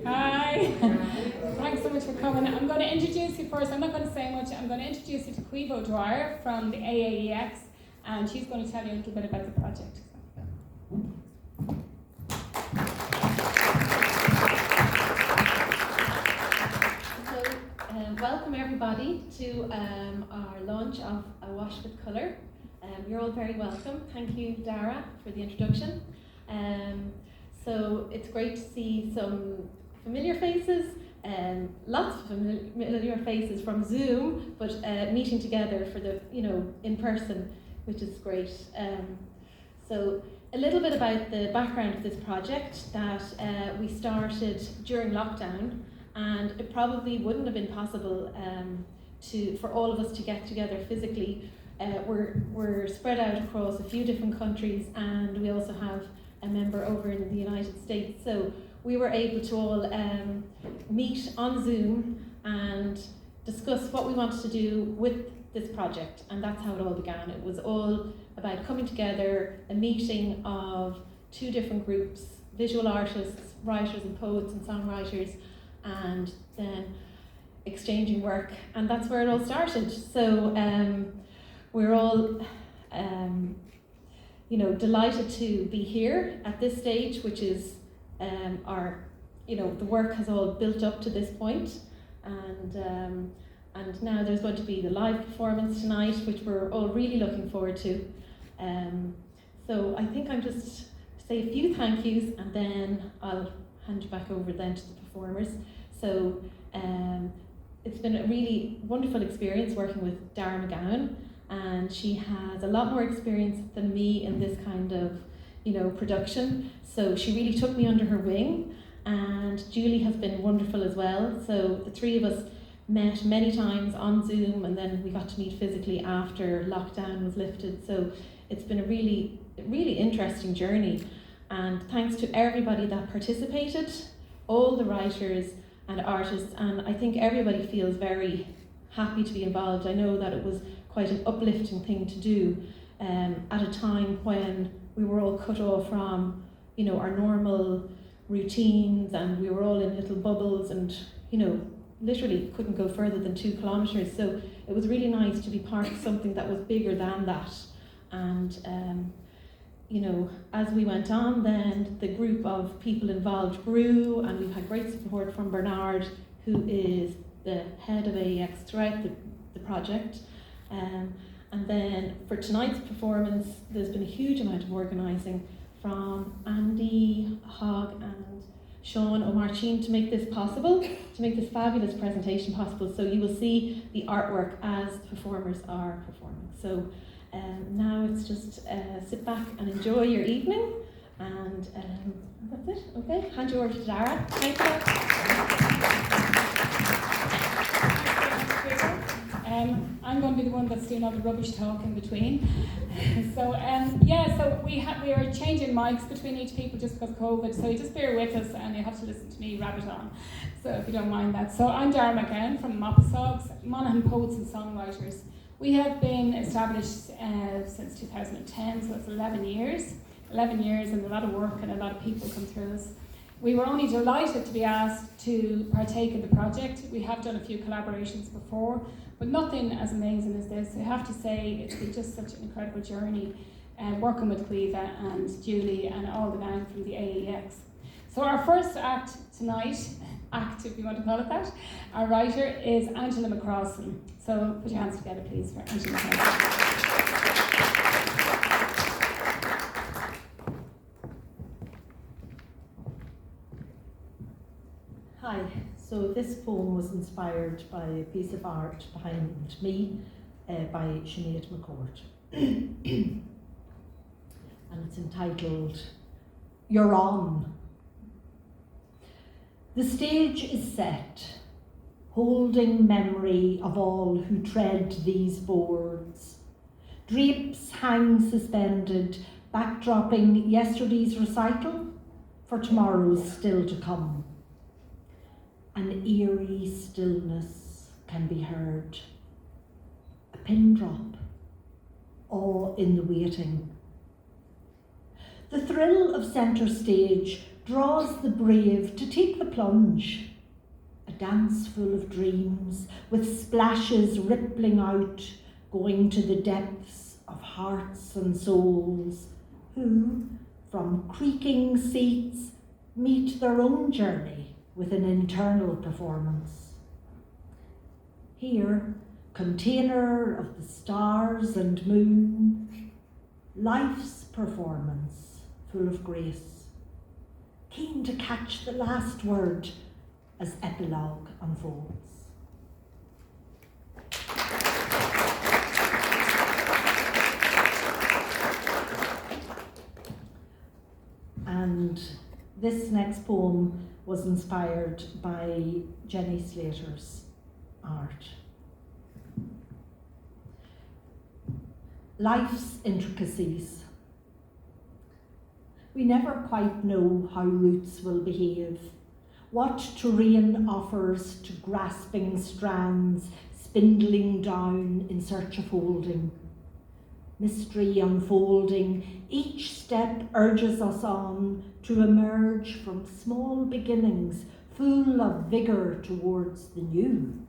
Hi. Thanks so much for coming. I'm going to introduce you first. I'm not going to say much. I'm going to introduce you to Quivo Dwyer from the AAEX, and she's going to tell you a little bit about the project. Welcome everybody to our launch of Awash with Colour. You're all very welcome. Thank you, Dara, for the introduction. So it's great to see some familiar faces, lots of familiar faces from Zoom, but meeting together for the, in person, which is great. So a little bit about the background of this project, that we started during lockdown, and it probably wouldn't have been possible for all of us to get together physically. We're spread out across a few different countries, and we also have a member over in the United States. So we were able to all meet on Zoom and discuss what we wanted to do with this project, and that's how it all began. It was all about coming together, a meeting of two different groups, visual artists, writers and poets and songwriters, and then exchanging work, and that's where it all started. So we're all delighted to be here at this stage, which is the work has all built up to this point, and now there's going to be the live performance tonight, which we're all really looking forward to. So I think I'm just say a few thank yous, and then I'll hand you back over then to the performers. So it's been a really wonderful experience working with Dara McGowan, and she has a lot more experience than me in this kind of production, so she really took me under her wing, and Julie has been wonderful as well. So the three of us met many times on Zoom, and then we got to meet physically after lockdown was lifted. So it's been a really, really interesting journey, and thanks to everybody that participated, all the writers and artists, and I think everybody feels very happy to be involved. I know that it was quite an uplifting thing to do at a time when we were all cut off from our normal routines, and we were all in little bubbles, and literally couldn't go further than 2 kilometers. So it was really nice to be part of something that was bigger than that. And as we went on, then the group of people involved grew, and we've had great support from Bernard, who is the head of AEX throughout the project. And then for tonight's performance, there's been a huge amount of organising from Andy Hogg and Sean O'Marchin to make this possible, to make this fabulous presentation possible. So you will see the artwork as performers are performing. So now it's just sit back and enjoy your evening, and that's it. Okay, hand you over to Dara. Thank you. I'm going to be the one that's doing all the rubbish talk in between. So so we are changing mics between each people just because of COVID, so you just bear with us and you have to listen to me rabbit on, so if you don't mind that. So I'm Dara McGowan from Moppasogs, Monaghan Poets and Songwriters. We have been established since 2010, so it's 11 years, and a lot of work and a lot of people come through us. We were only delighted to be asked to partake in the project. We have done a few collaborations before, but nothing as amazing as this. I have to say, it's been just such an incredible journey working with Quiva and Julie and all the gang from the AEX. So our first act tonight, if you want to call it that, our writer is Angela McCrossan. So put your hands together, please, for Angela McCrossan. Hi, so this poem was inspired by a piece of art behind me by Sinead McCourt. And it's entitled, You're On. The stage is set, holding memory of all who tread these boards. Drapes hang suspended, backdropping yesterday's recital for tomorrow's still to come. An eerie stillness can be heard, a pin drop, awe in the waiting. The thrill of centre stage draws the brave to take the plunge, a dance full of dreams, with splashes rippling out, going to the depths of hearts and souls, who, from creaking seats, meet their own journey with an internal performance. Here, container of the stars and moon, life's performance full of grace, keen to catch the last word as epilogue unfolds. And this next poem was inspired by Jenny Slater's art. Life's intricacies. We never quite know how roots will behave, what terrain offers to grasping strands spindling down in search of holding. Mystery unfolding, each step urges us on to emerge from small beginnings, full of vigour towards the new.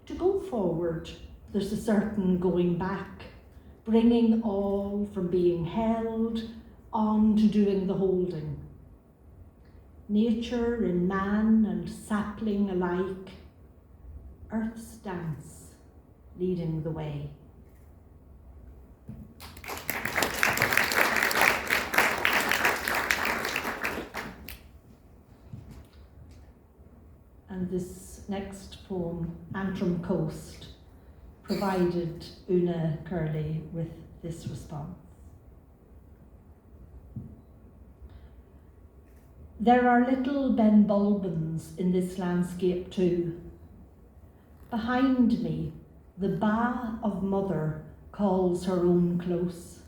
To go forward, there's a certain going back, bringing all from being held on to doing the holding. Nature in man and sapling alike, earth's dance leading the way. And this next poem, Antrim Coast, provided Una Curley with this response. There are little Ben Bulbins in this landscape too. Behind me, the ba of mother calls her own close.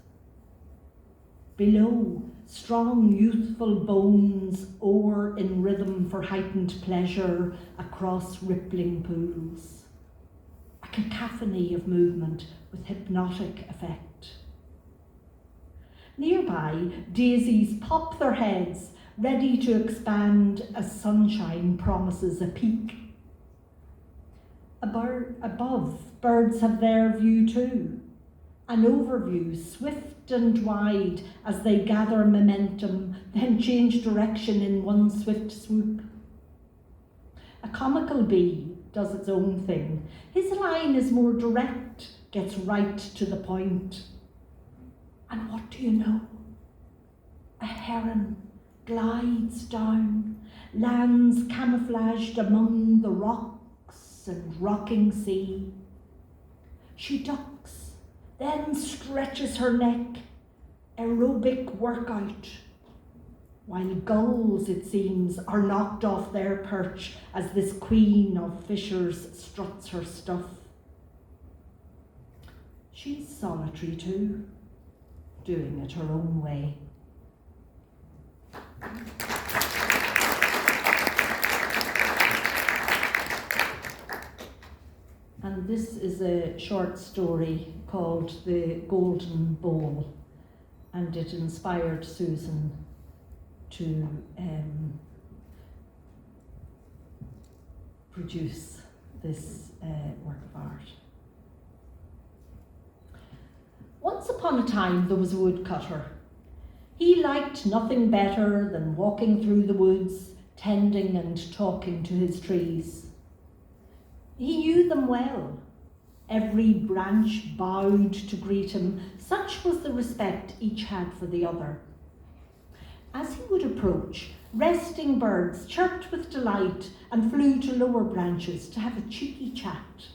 Below, strong youthful bones oar in rhythm for heightened pleasure across rippling pools. A cacophony of movement with hypnotic effect. Nearby, daisies pop their heads, ready to expand as sunshine promises a peak. Above, birds have their view too, an overview swift and wide as they gather momentum, then change direction in one swift swoop. A comical bee does its own thing. His line is more direct, gets right to the point. And what do you know? A heron glides down, lands camouflaged among the rocks and rocking sea. She ducks, then stretches her neck, aerobic workout, while gulls, it seems, are knocked off their perch as this queen of fishers struts her stuff. She's solitary too, doing it her own way. And this is a short story called The Golden Bowl, and it inspired Susan to produce this work of art. Once upon a time there was a woodcutter. He liked nothing better than walking through the woods, tending and talking to his trees. He knew them well. Every branch bowed to greet him, such was the respect each had for the other. As he would approach, resting birds chirped with delight and flew to lower branches to have a cheeky chat.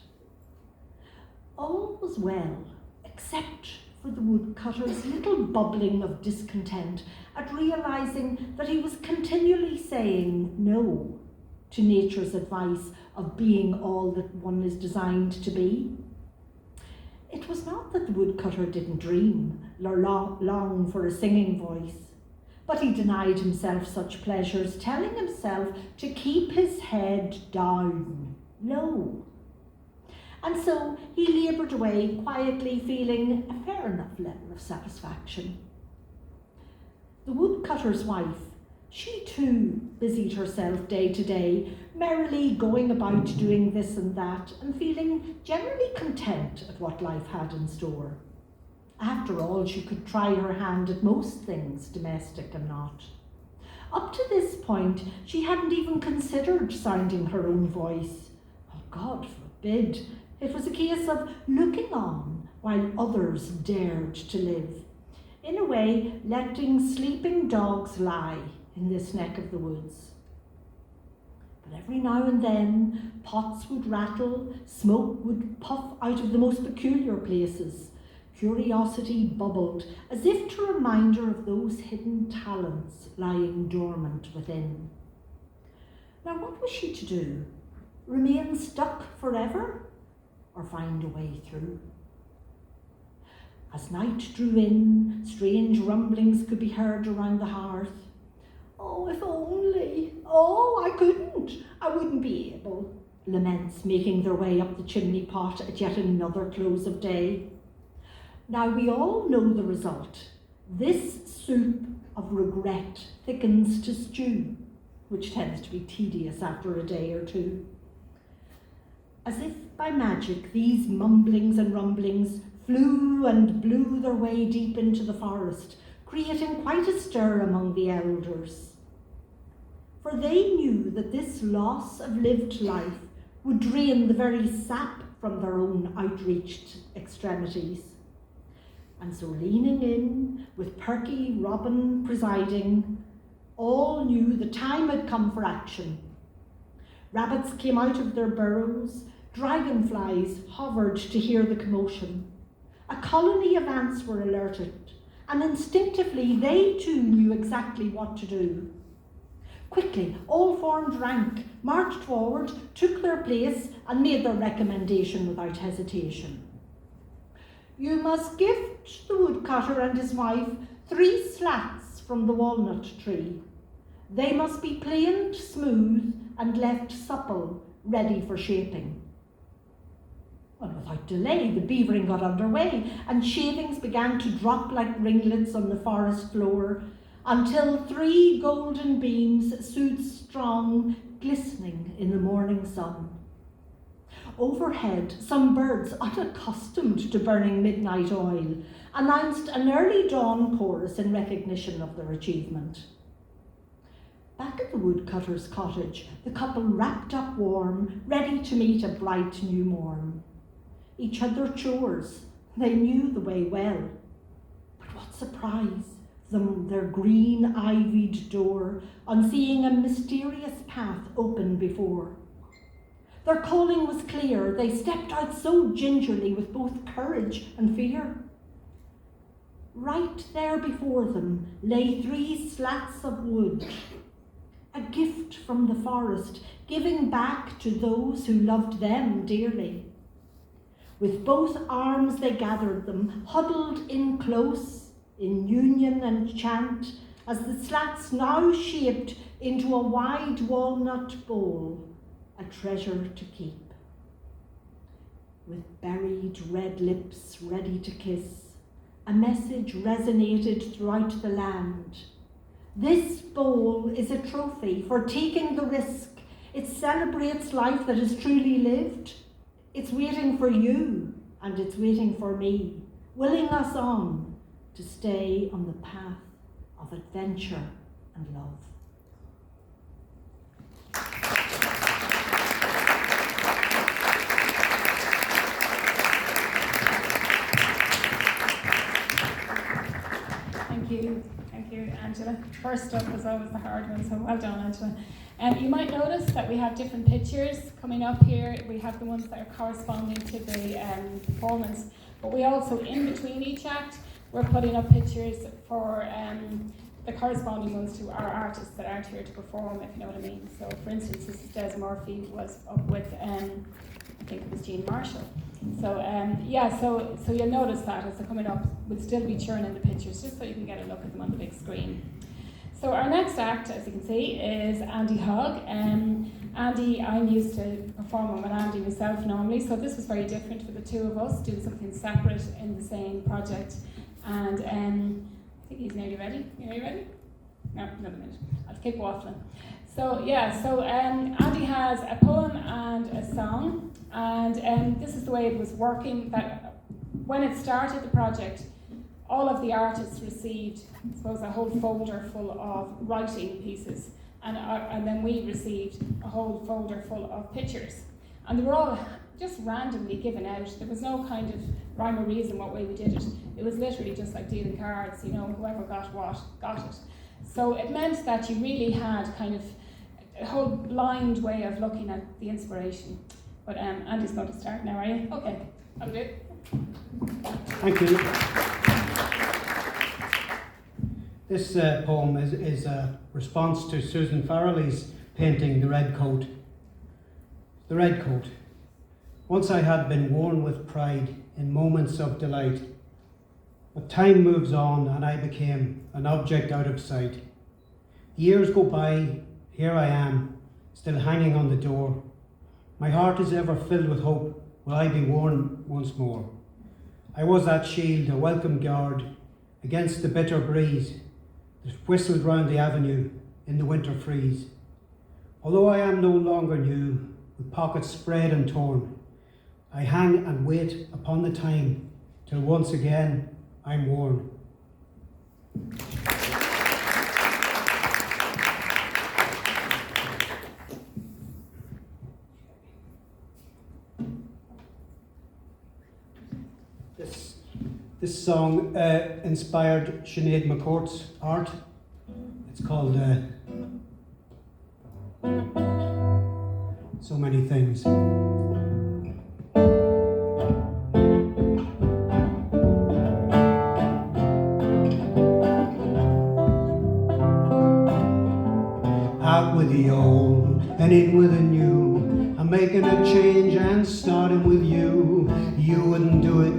All was well, except for the woodcutter's little bubbling of discontent at realising that he was continually saying no to nature's advice of being all that one is designed to be. It was not that the woodcutter didn't dream or long for a singing voice, but he denied himself such pleasures, telling himself to keep his head down, low. And so he laboured away quietly, feeling a fair enough level of satisfaction. The woodcutter's wife, she too busied herself day to day, merrily going about doing this and that, and feeling generally content at what life had in store. After all, she could try her hand at most things, domestic and not. Up to this point, she hadn't even considered sounding her own voice. Oh, God forbid. It was a case of looking on while others dared to live. In a way, letting sleeping dogs lie in this neck of the woods. But every now and then, pots would rattle, smoke would puff out of the most peculiar places. Curiosity bubbled, as if to remind her of those hidden talents lying dormant within. Now, what was she to do? Remain stuck forever, or find a way through? As night drew in, strange rumblings could be heard around the hearth. Oh, if only! Oh, I couldn't! I wouldn't be able! Laments making their way up the chimney pot at yet another close of day. Now we all know the result. This soup of regret thickens to stew, which tends to be tedious after a day or two. As if by magic, these mumblings and rumblings flew and blew their way deep into the forest, creating quite a stir among the elders. For they knew that this loss of lived life would drain the very sap from their own outreached extremities. And so leaning in, with Perky Robin presiding, all knew the time had come for action. Rabbits came out of their burrows, dragonflies hovered to hear the commotion. A colony of ants were alerted, and instinctively they too knew exactly what to do. Quickly, all formed rank, marched forward, took their place, and made their recommendation without hesitation. You must gift the woodcutter and his wife 3 slats from the walnut tree. They must be planed smooth and left supple, ready for shaping. Well, without delay, the beavering got underway, and shavings began to drop like ringlets on the forest floor, until 3 golden beams stood strong, glistening in the morning sun. Overhead, some birds, unaccustomed to burning midnight oil, announced an early dawn chorus in recognition of their achievement. Back at the woodcutter's cottage, the couple wrapped up warm, ready to meet a bright new morn. Each had their chores. They knew the way well. But what surprise them their green ivied door on seeing a mysterious path open before. Their calling was clear. They stepped out so gingerly with both courage and fear. Right there before them lay 3 slats of wood, a gift from the forest, giving back to those who loved them dearly. With both arms they gathered them, huddled in close, in union and chant, as the slats now shaped into a wide walnut bowl, a treasure to keep. With buried red lips ready to kiss, a message resonated throughout the land. This bowl is a trophy for taking the risk. It celebrates life that is truly lived. It's waiting for you, and it's waiting for me, willing us on to stay on the path of adventure and love. Thank you, Angela. First up was always the hard one, so well done, Angela. You might notice that we have different pictures coming up here. We have the ones that are corresponding to the performance, but we also, in between each act, we're putting up pictures for the corresponding ones to our artists that aren't here to perform, if you know what I mean. So, for instance, this is Des Murphy was up with, I think it was Jean Marshall. So so you'll notice that as they're coming up, we'll still be churning the pictures just so you can get a look at them on the big screen. So our next act, as you can see, is Andy Hogg. Andy, I'm used to performing with Andy myself normally, so this was very different for the two of us, doing something separate in the same project. And I think he's nearly ready. You nearly ready? No, another minute. I'll keep waffling. So yeah, Andy has a poem and a song, and this is the way it was working. That when it started the project, all of the artists received, I suppose, a whole folder full of writing pieces, and then we received a whole folder full of pictures, and they were all just randomly given out. There was no kind of rhyme or reason what way we did it. It was literally just like dealing cards, whoever got what, got it. So it meant that you really had kind of a whole blind way of looking at the inspiration. But Andy's going to start now, are you? Okay, I'll do it. Thank you. This poem is a response to Susan Farrelly's painting, The Red Coat. The Red Coat. Once I had been worn with pride in moments of delight, but time moves on and I became an object out of sight. Years go by, here I am, still hanging on the door. My heart is ever filled with hope, will I be worn once more? I was that shield, a welcome guard, against the bitter breeze that whistled round the avenue in the winter freeze. Although I am no longer new, with pockets spread and torn, I hang and wait upon the time, till once again I'm worn. This song inspired Sinead McCourt's art. It's called So Many Things. Out with the old and in with the new. I'm making a change and starting with you. You wouldn't do it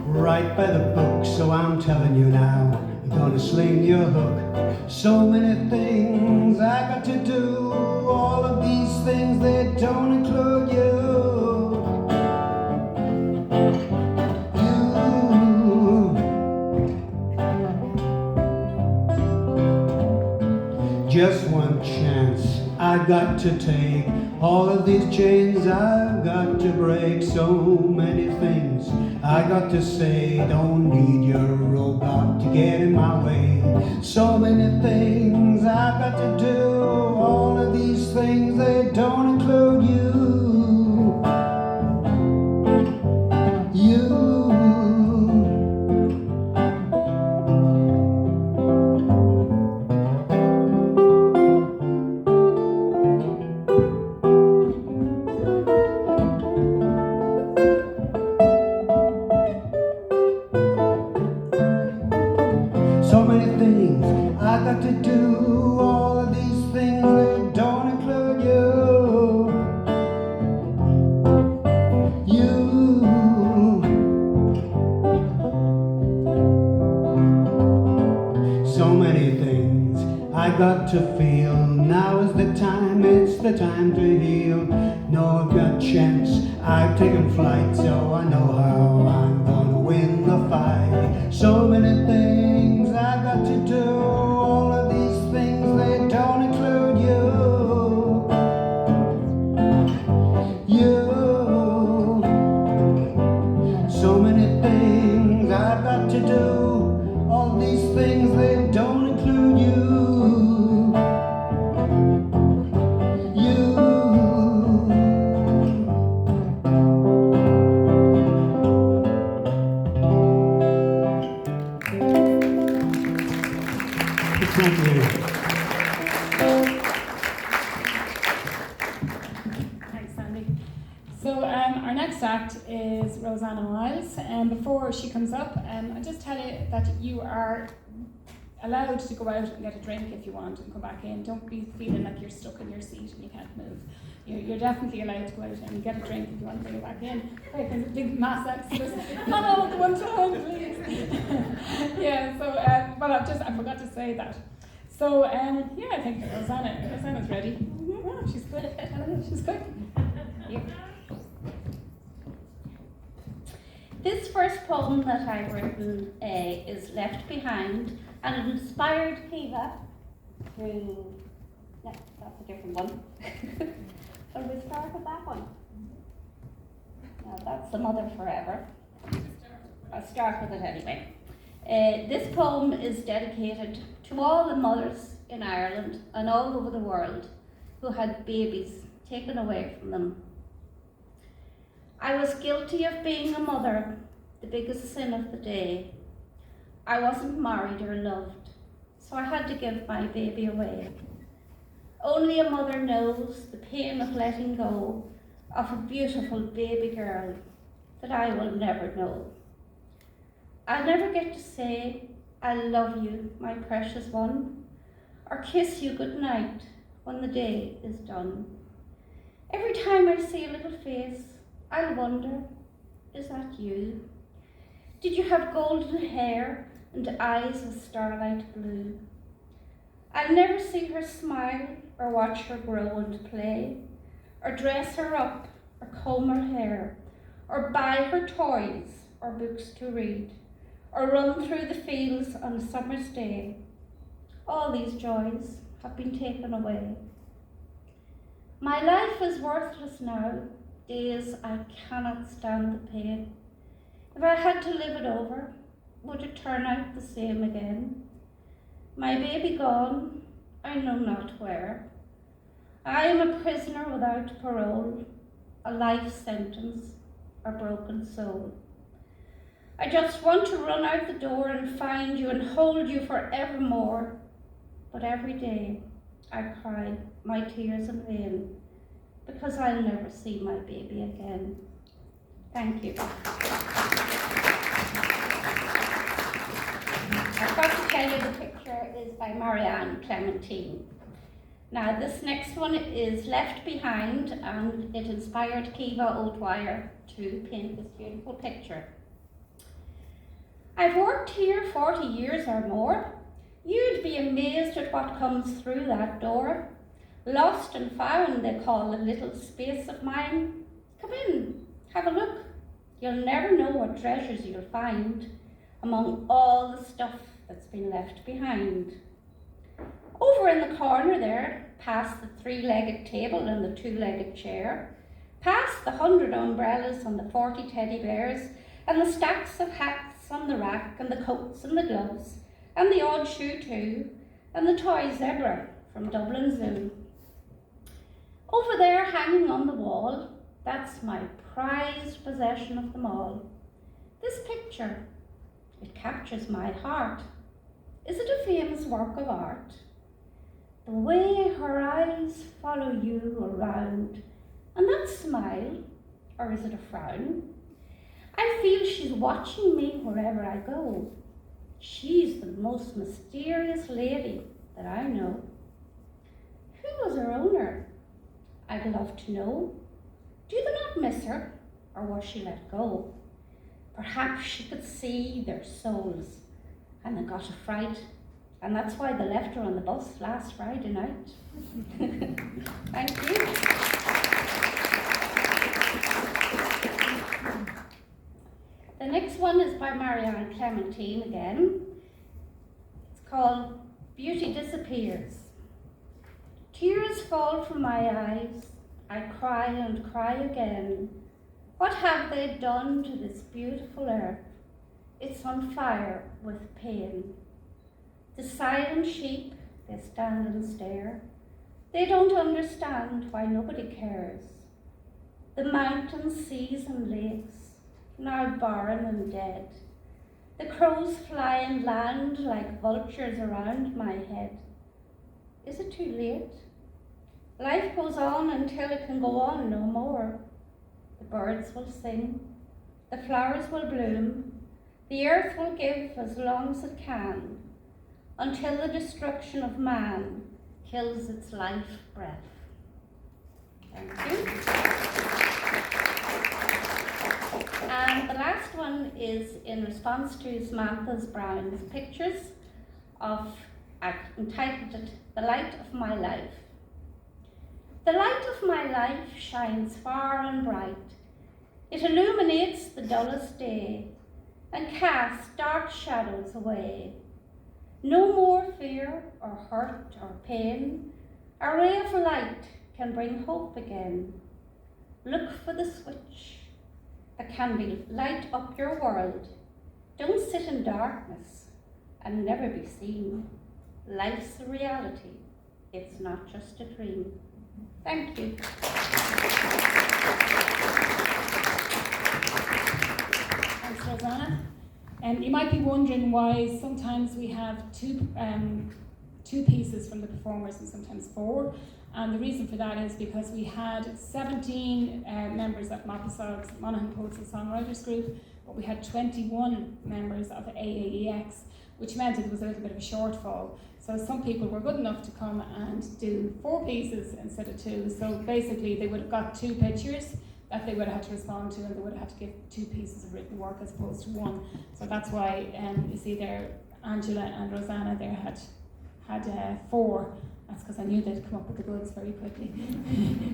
right by the book, so I'm telling you now, you're gonna sling your hook. So many things I got to do. All of these things, they don't include you. Just one chance I got to take. All of these chains I've got to break. So many things I got to say. Don't need your robot to get in my way. So many things I've got to do. All of these things, they don't include you. So many things I got to do. All of these things, they don't include you. So many things I got to feel. Now is the time, it's the time to heal. No, I've got chance, I've taken flight, so I know how I'm gonna win the fight. So many things I got to do. All of these things, they don't include you. So many things I've got to do. All these things, they don't include you. Thank you. Thanks, Sandy. So our next act is Rosanna Miles, and before she comes up, I'll just tell you that you are allowed to go out and get a drink if you want and come back in. Don't be feeling like you're stuck in your seat and you can't move. You're definitely allowed to go out and get a drink if you want to bring it back in. Right, there's a big mass exodus. Not all at one time, please. Yeah, so, but I forgot to say that. So, yeah, I think Rosanna's ready. Oh, she's quick. She's quick. Yeah. This first poem that I've written is Left Behind, and it inspired Kiva to, no, that's a different one. Shall we start with that one? No, that's the Mother Forever. I'll start with it anyway. This poem is dedicated to all the mothers in Ireland and all over the world who had babies taken away from them. I was guilty of being a mother, the biggest sin of the day. I wasn't married or loved, so I had to give my baby away. Only a mother knows the pain of letting go of a beautiful baby girl that I will never know. I'll never get to say, I love you, my precious one, or kiss you good night when the day is done. Every time I see a little face, I'll wonder, is that you? Did you have golden hair and eyes of starlight blue? I'll never see her smile or watch her grow and play, or dress her up or comb her hair, or buy her toys or books to read, or run through the fields on a summer's day. All these joys have been taken away. My life is worthless now, days I cannot stand the pain. If I had to live it over, would it turn out the same again? My baby gone, I know not where. I am a prisoner without parole, a life sentence, a broken soul. I just want to run out the door and find you and hold you forevermore. But every day I cry my tears in vain because I'll never see my baby again. Thank you. I've got to tell you the picture is by Marianne Clementine. Now this next one is Left Behind, and it inspired Kiva O'Dwyer to paint this beautiful picture. I've worked here 40 years or more. You'd be amazed at what comes through that door. Lost and found, they call the little space of mine. Come in, have a look. You'll never know what treasures you'll find among all the stuff that's been left behind. Over in the corner there, past the 3-legged table and the 2-legged chair, past the 100 umbrellas and the 40 teddy bears, and the stacks of hats on the rack, and the coats and the gloves, and the odd shoe too, and the toy zebra from Dublin Zoo. Over there, hanging on the wall, that's my prized possession of them all. This picture, it captures my heart. Is it a famous work of art? The way her eyes follow you around, and that smile, or is it a frown? I feel she's watching me wherever I go. She's the most mysterious lady that I know. Who was her owner? I'd love to know. Do they not miss her, or was she let go? Perhaps she could see their souls, and they got a fright, and that's why they left her on the bus last Friday night. Thank you. The next one is by Marianne Clementine again. It's called Beauty Disappears. Tears fall from my eyes, I cry and cry again. What have they done to this beautiful earth? It's on fire with pain. The silent sheep, they stand and stare. They don't understand why nobody cares. The mountains, seas and lakes, now barren and dead. The crows fly and land like vultures around my head. Is it too late? Life goes on until it can go on no more. The birds will sing, the flowers will bloom, the earth will give as long as it can, until the destruction of man kills its life breath. Thank you. And the last one is in response to Samantha Brown's pictures of, entitled it, The Light of My Life. The light of my life shines far and bright. It illuminates the dullest day and casts dark shadows away. No more fear or hurt or pain. A ray of light can bring hope again. Look for the switch that can be light up your world. Don't sit in darkness and never be seen. Life's a reality. It's not just a dream. Thank you. Thanks, Rosanna. You might be wondering why sometimes we have two pieces from the performers and sometimes 4. And the reason for that is because we had 17 members of Mappasaug's Monaghan Poets and Songwriters group, but we had 21 members of the AAEX, which meant it was a little bit of a shortfall. So some people were good enough to come and do 4 pieces instead of 2. So basically they would have got 2 pictures that they would have had to respond to, and they would have had to give 2 pieces of written work as opposed to 1. So that's why you see there Angela and Rosanna there had 4. That's because I knew they'd come up with the goods very quickly.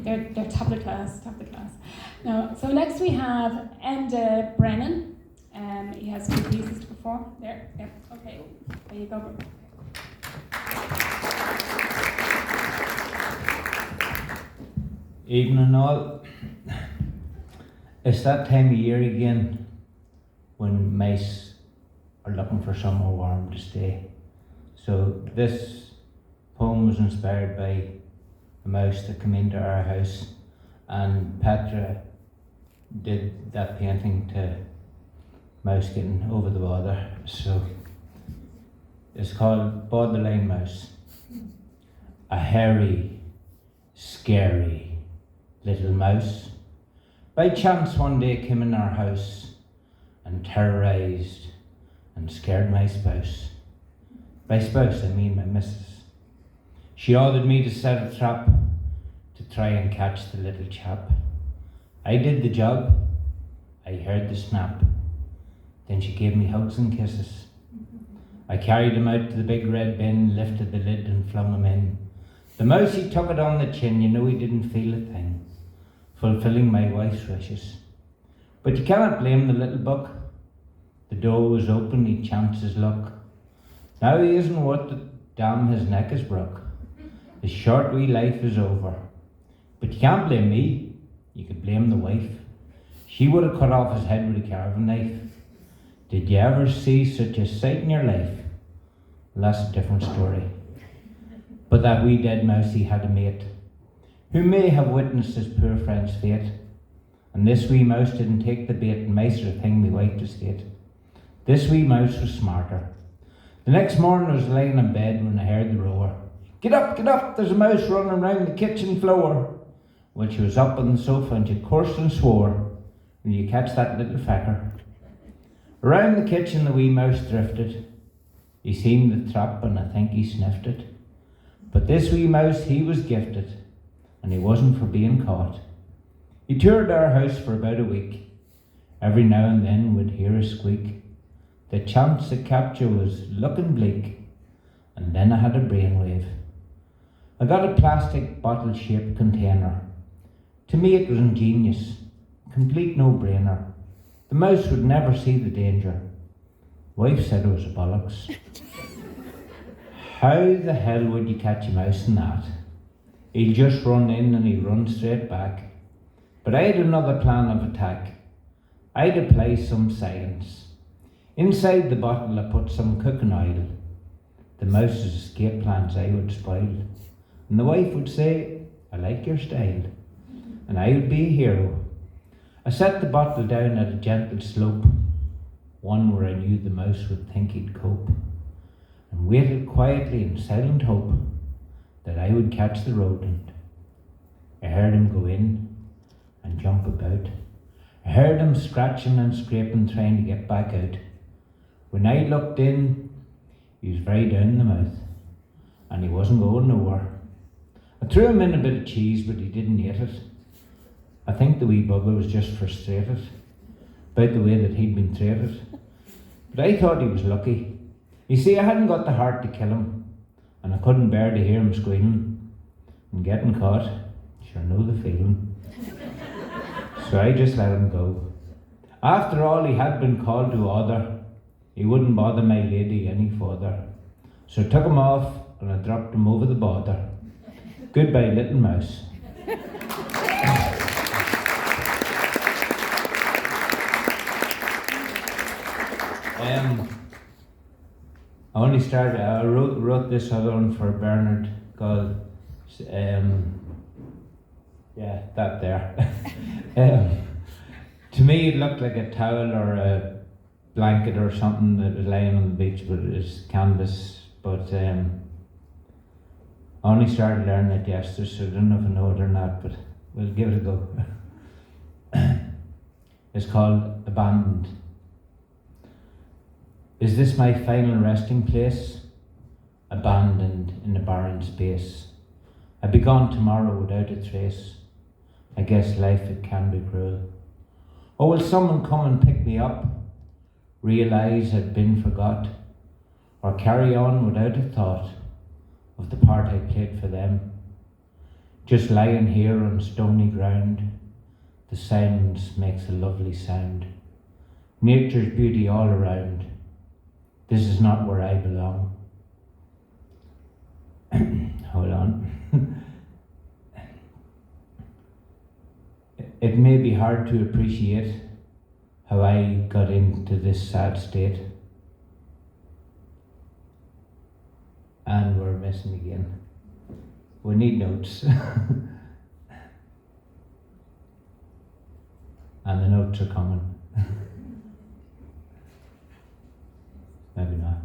they're top of the class. Now, so next we have Enda Brennan. He has 2 pieces to perform. There, yep, okay, there you go. Evening all. It's that time of year again when mice are looking for somewhere warm to stay. So this poem was inspired by a mouse that came into our house, and Petra did that painting to mouse getting over the bother. So it's called Borderline Mouse. A hairy, scary little mouse by chance one day came in our house and terrorised and scared my spouse. By spouse I mean my missus. She ordered me to set a trap to try and catch the little chap. I did the job. I heard the snap. Then she gave me hugs and kisses. I carried him out to the big red bin, lifted the lid and flung him in. The mouse, he took it on the chin, you know he didn't feel a thing, fulfilling my wife's wishes. But you cannot blame the little buck. The door was open, he chanced his luck. Now he isn't worth it, damn his neck is broke. His short wee life is over. But you can't blame me, you could blame the wife. She would have cut off his head with a carving knife. Did you ever see such a sight in your life? Well, that's a different story. But that wee dead mouse, he had a mate who may have witnessed his poor friend's fate. And this wee mouse didn't take the bait, and mice are a thing me wife just hate. This wee mouse was smarter. The next morning I was lying in bed when I heard the roar. Get up, there's a mouse running around the kitchen floor. Well, she was up on the sofa and she cursed and swore. Will you catch that little fecker? Around the kitchen the wee mouse drifted. He seen the trap and I think he sniffed it. But this wee mouse, he was gifted, and he wasn't for being caught. He toured our house for about a week. Every now and then would hear a squeak. The chance of capture was looking bleak, and then I had a brainwave. I got a plastic bottle-shaped container. To me it was ingenious, complete no-brainer. The mouse would never see the danger. Wife said it was a bollocks. How the hell would you catch a mouse in that? He'll just run in and he'll run straight back. But I had another plan of attack. I'd apply some science. Inside the bottle I put some cooking oil. The mouse's escape plans I would spoil. And the wife would say, I like your style. And I would be a hero. I set the bottle down at a gentle slope, one where I knew the mouse would think he'd cope, and waited quietly in silent hope that I would catch the rodent. I heard him go in and jump about. I heard him scratching and scraping, trying to get back out. When I looked in, he was very down in the mouth, and he wasn't going nowhere. I threw him in a bit of cheese, but he didn't eat it. I think the wee bugger was just frustrated about the way that he'd been treated. But I thought he was lucky. You see, I hadn't got the heart to kill him, and I couldn't bear to hear him squealing and getting caught. Sure know the feeling. So I just let him go. After all, he had been called to order. He wouldn't bother my lady any further. So I took him off and I dropped him over the border. Goodbye, little mouse. I wrote this other one for Bernard called, yeah, that there. To me it looked like a towel or a blanket or something that was lying on the beach, but it was canvas. But I only started learning it yesterday, so I don't know if I know it or not, but we'll give it a go. It's called Abandoned. Is this my final resting place? Abandoned in a barren space. I'd be gone tomorrow without a trace. I guess life, it can be cruel. Oh, will someone come and pick me up? Realise I'd been forgot? Or carry on without a thought of the part I played for them? Just lying here on stony ground, the silence makes a lovely sound. Nature's beauty all around. This is not where I belong. Hold on. It may be hard to appreciate how I got into this sad state. And we're missing again. We need notes. And the notes are coming. Maybe not.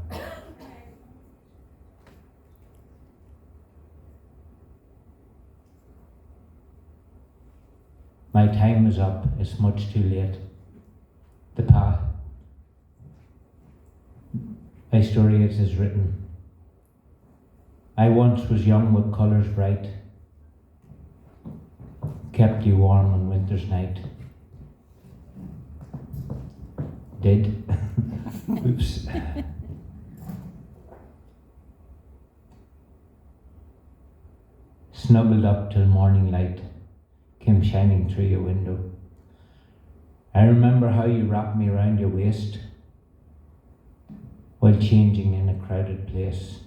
My time is up, it's much too late. The path. My story it is written. I once was young with colours bright, kept you warm on winter's night. Did. Oops. Snuggled up till morning light came shining through your window. I remember how you wrapped me around your waist while changing in a crowded place.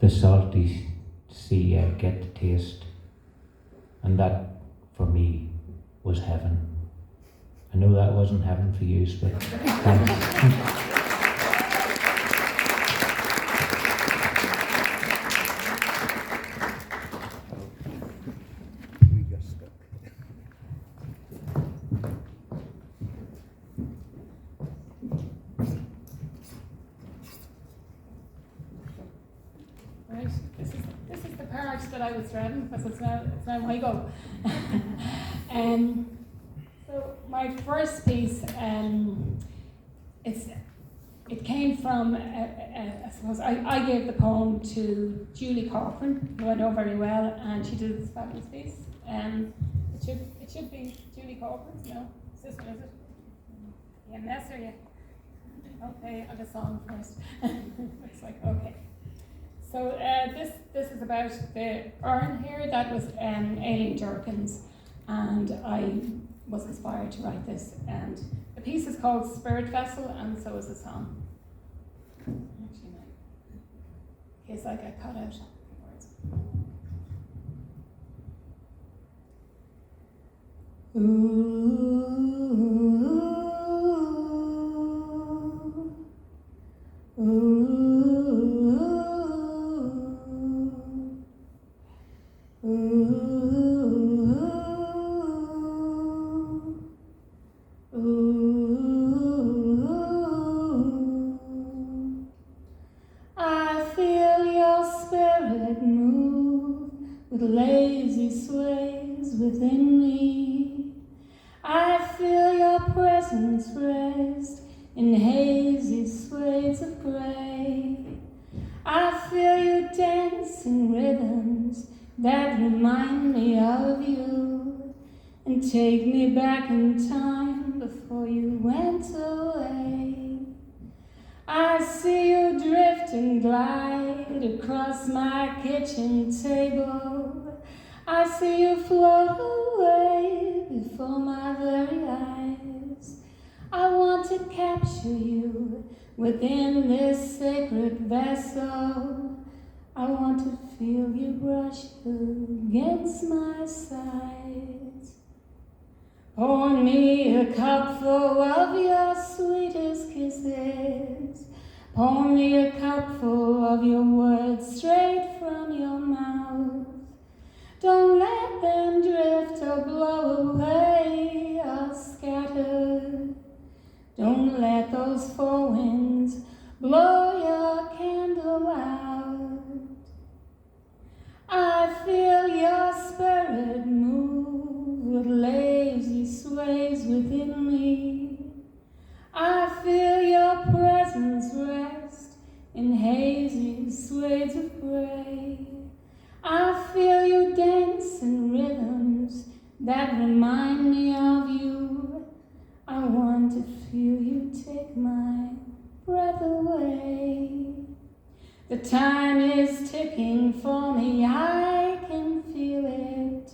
The salty sea I get to taste, and that for me was heaven. I know that wasn't heaven for you, but thanks. Right, this is the part that I was dreading because it's now my go. So my first piece, it came from I suppose I gave the poem to Julie Corcoran, who I know very well, and she did this fabulous piece. It should be Julie Corcoran's, no? Sister, is it? Yeah, Ness, or yeah? Okay, I'll get song first. Looks like okay. So this is about the urn here that was Aileen Jerkins, and I was inspired to write this. And the piece is called Spirit Vessel, and so is the song. Actually, no. In case I get cut out. I feel your spirit move with lazy sways within me. I feel your presence rest in hazy swades of grey. I feel you dancing rhythms that remind me of you and take me back in time before you went away. I see you drift and glide across my kitchen table. I see you float away before my very eyes. I want to capture you Within this sacred vessel, I want to feel you brush against my sides. Pour me a cup full of your sweetest kisses. Pour me a cup full of your words straight from your mouth. Don't let them drift or blow away or scatter. Don't let those four winds blow your candle out. I feel your spirit move with lazy sways within me. I feel your presence rest in hazy swades of gray. I feel you dance in rhythms that remind me of you. I want to feel you take my breath away. The time is ticking for me, I can feel it.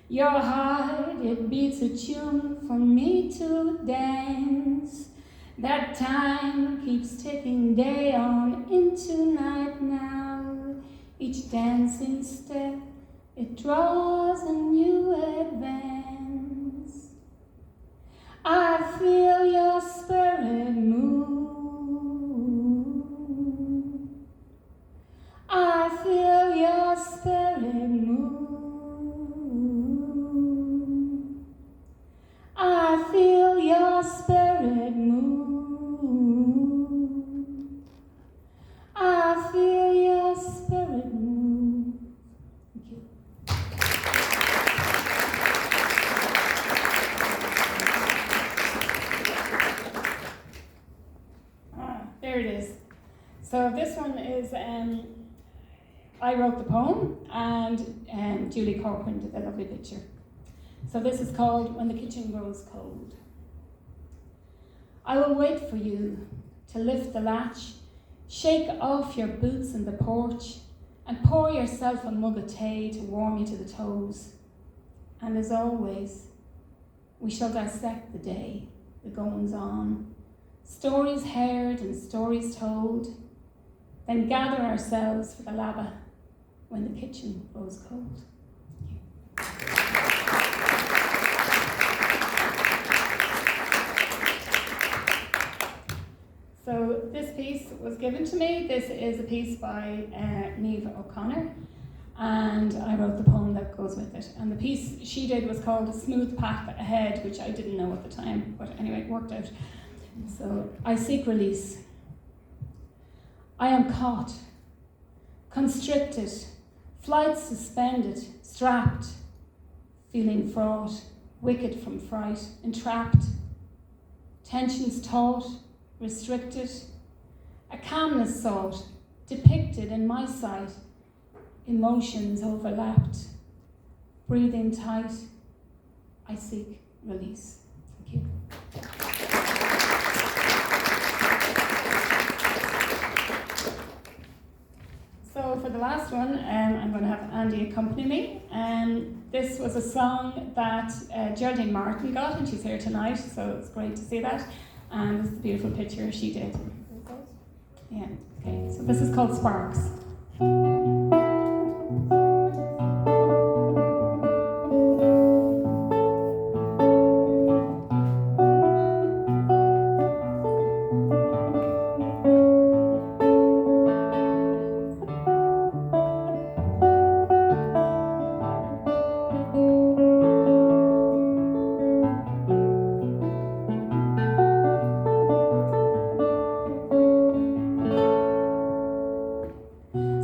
Your heart, it beats a tune for me to dance. That time keeps ticking day on into night now. Each dancing step, it draws a new advance. I feel your spirit move. I feel your spirit move. I feel your spirit move. I feel your spirit move. Thank you. There it is. So this one is, I wrote the poem and Julie Corcoran did the lovely picture. So this is called When the Kitchen Grows Cold. I will wait for you to lift the latch, shake off your boots in the porch, and pour yourself a mug of tea to warm you to the toes. And as always, we shall dissect the day, the goings on, stories heard and stories told, then gather ourselves for the lather when the kitchen grows cold. So this piece was given to me. This is a piece by Niamh O'Connor, and I wrote the poem that goes with it. And the piece she did was called A Smooth Path Ahead, which I didn't know at the time, but anyway, it worked out. So I seek release. I am caught, constricted, flight suspended, strapped, feeling fraught, wicked from fright, entrapped, tensions taut, restricted, a calmness sought, depicted in my sight, emotions overlapped, breathing tight, I seek release. Thank you. So for the last one, I'm going to have Andy accompany me. This was a song that Geraldine Martin got, and she's here tonight, so it's great to see that. And this is a beautiful picture she did. Yeah, okay, so this is called Sparks.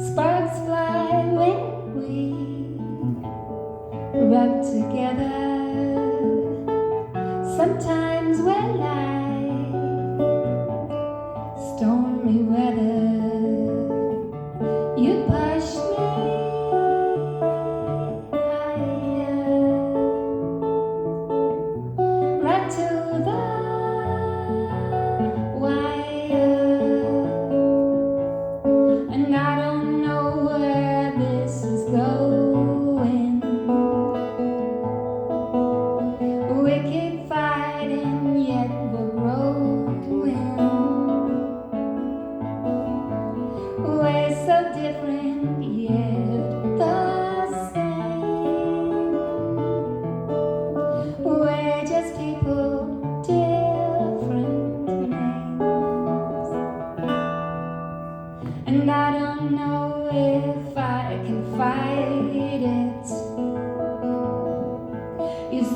Sparks fly when we rub together. Sometimes we're like stormy weather. You push me higher, right to the wire, and I don't know where this is going. We keep fighting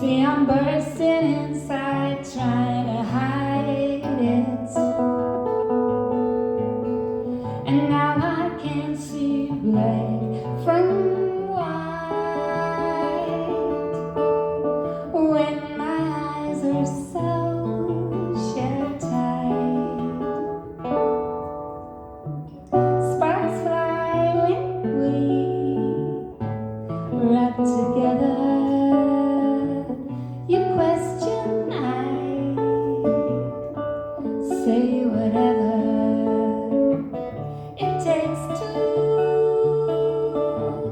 See, I'm bursting inside, trying to hide it. And now I can see black from white when my eyes are so shut tight. Sparks fly when we wrap together. You question, I say whatever it takes to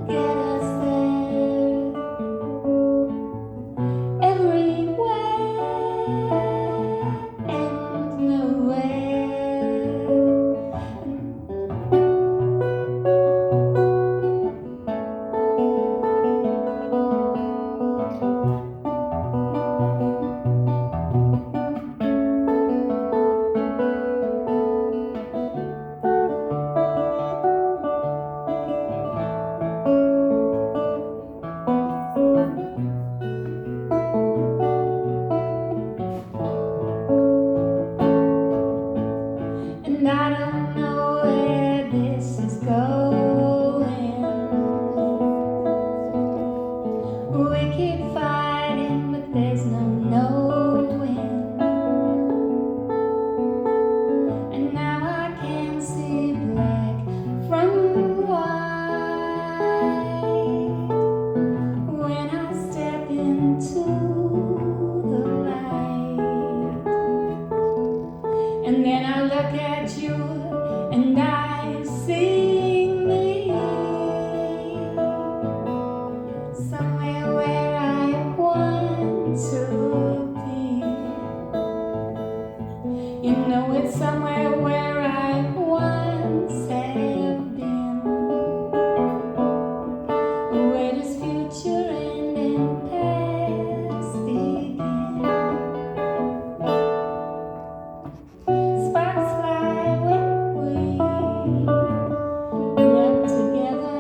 get us there. Everywhere and nowhere. And I don't know where this is going. We keep fighting, but there's no knowing. And now I can see black from white when I step into the light. And then I look at you and I see me somewhere where I want to be. You know it's somewhere where I once have been. Where does future end and past begin? Sparks fly when we wrap together.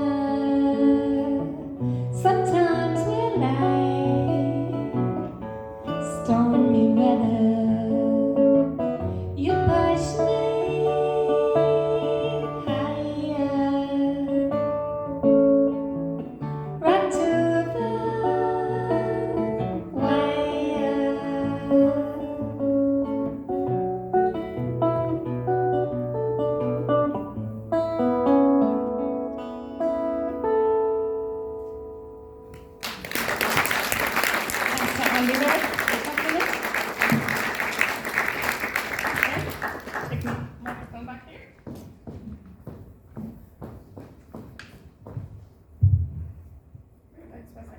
Sometimes we're like stormy weather. You push me higher, right to the wire. Thanks to Andy there. Take the microphone back here. Whereabouts was I?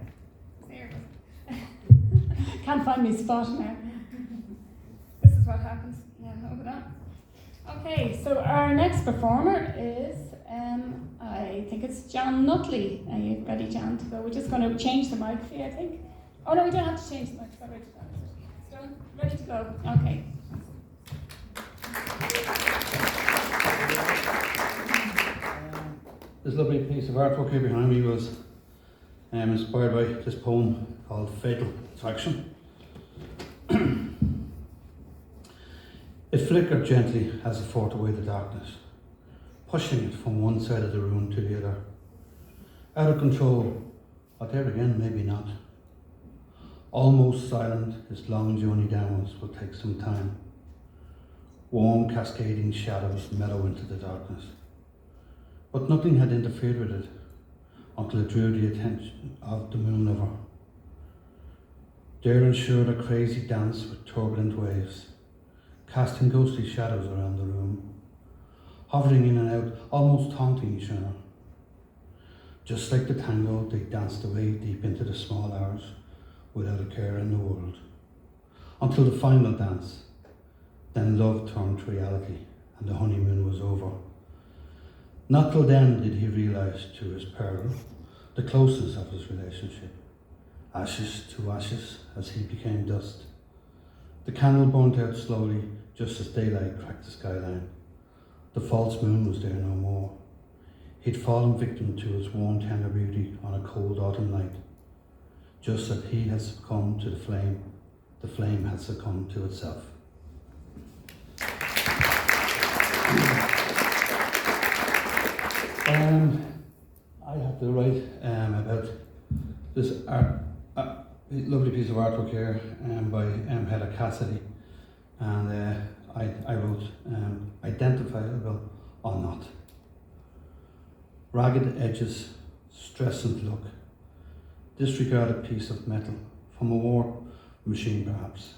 There it was. Can't find my spot now. This is what happens. Yeah, hold on. Okay, so our next performer is, I think it's John Nutley. Are you ready, John, to go? We're just going to change the mic for you, I think. Oh no, we don't have to change the mic. It's ready to go. So, ready to go. Okay. This lovely piece of artwork here behind me was inspired by this poem called Fatal Attraction. It flickered gently as it fought away the darkness, pushing it from one side of the room to the other. Out of control, but there again, maybe not. Almost silent, this long journey downwards will take some time. Warm, cascading shadows mellow into the darkness. But nothing had interfered with it until it drew the attention of the moon lover. There ensued a crazy dance with turbulent waves, casting ghostly shadows around the room, hovering in and out, almost taunting each other. Just like the tango, they danced away deep into the small hours without a care in the world. Until the final dance, then love turned to reality and the honeymoon was over. Not till then did he realise, to his peril, the closeness of his relationship. Ashes to ashes as he became dust. The candle burnt out slowly just as daylight cracked the skyline. The false moon was there no more. He'd fallen victim to its warm tender beauty on a cold autumn night. just as he has succumbed to the flame has succumbed to itself. I have to write about this lovely piece of artwork here by Hedda Cassidy, and I wrote identifiable or not. Ragged edges, stressed look, disregarded piece of metal from a war machine perhaps.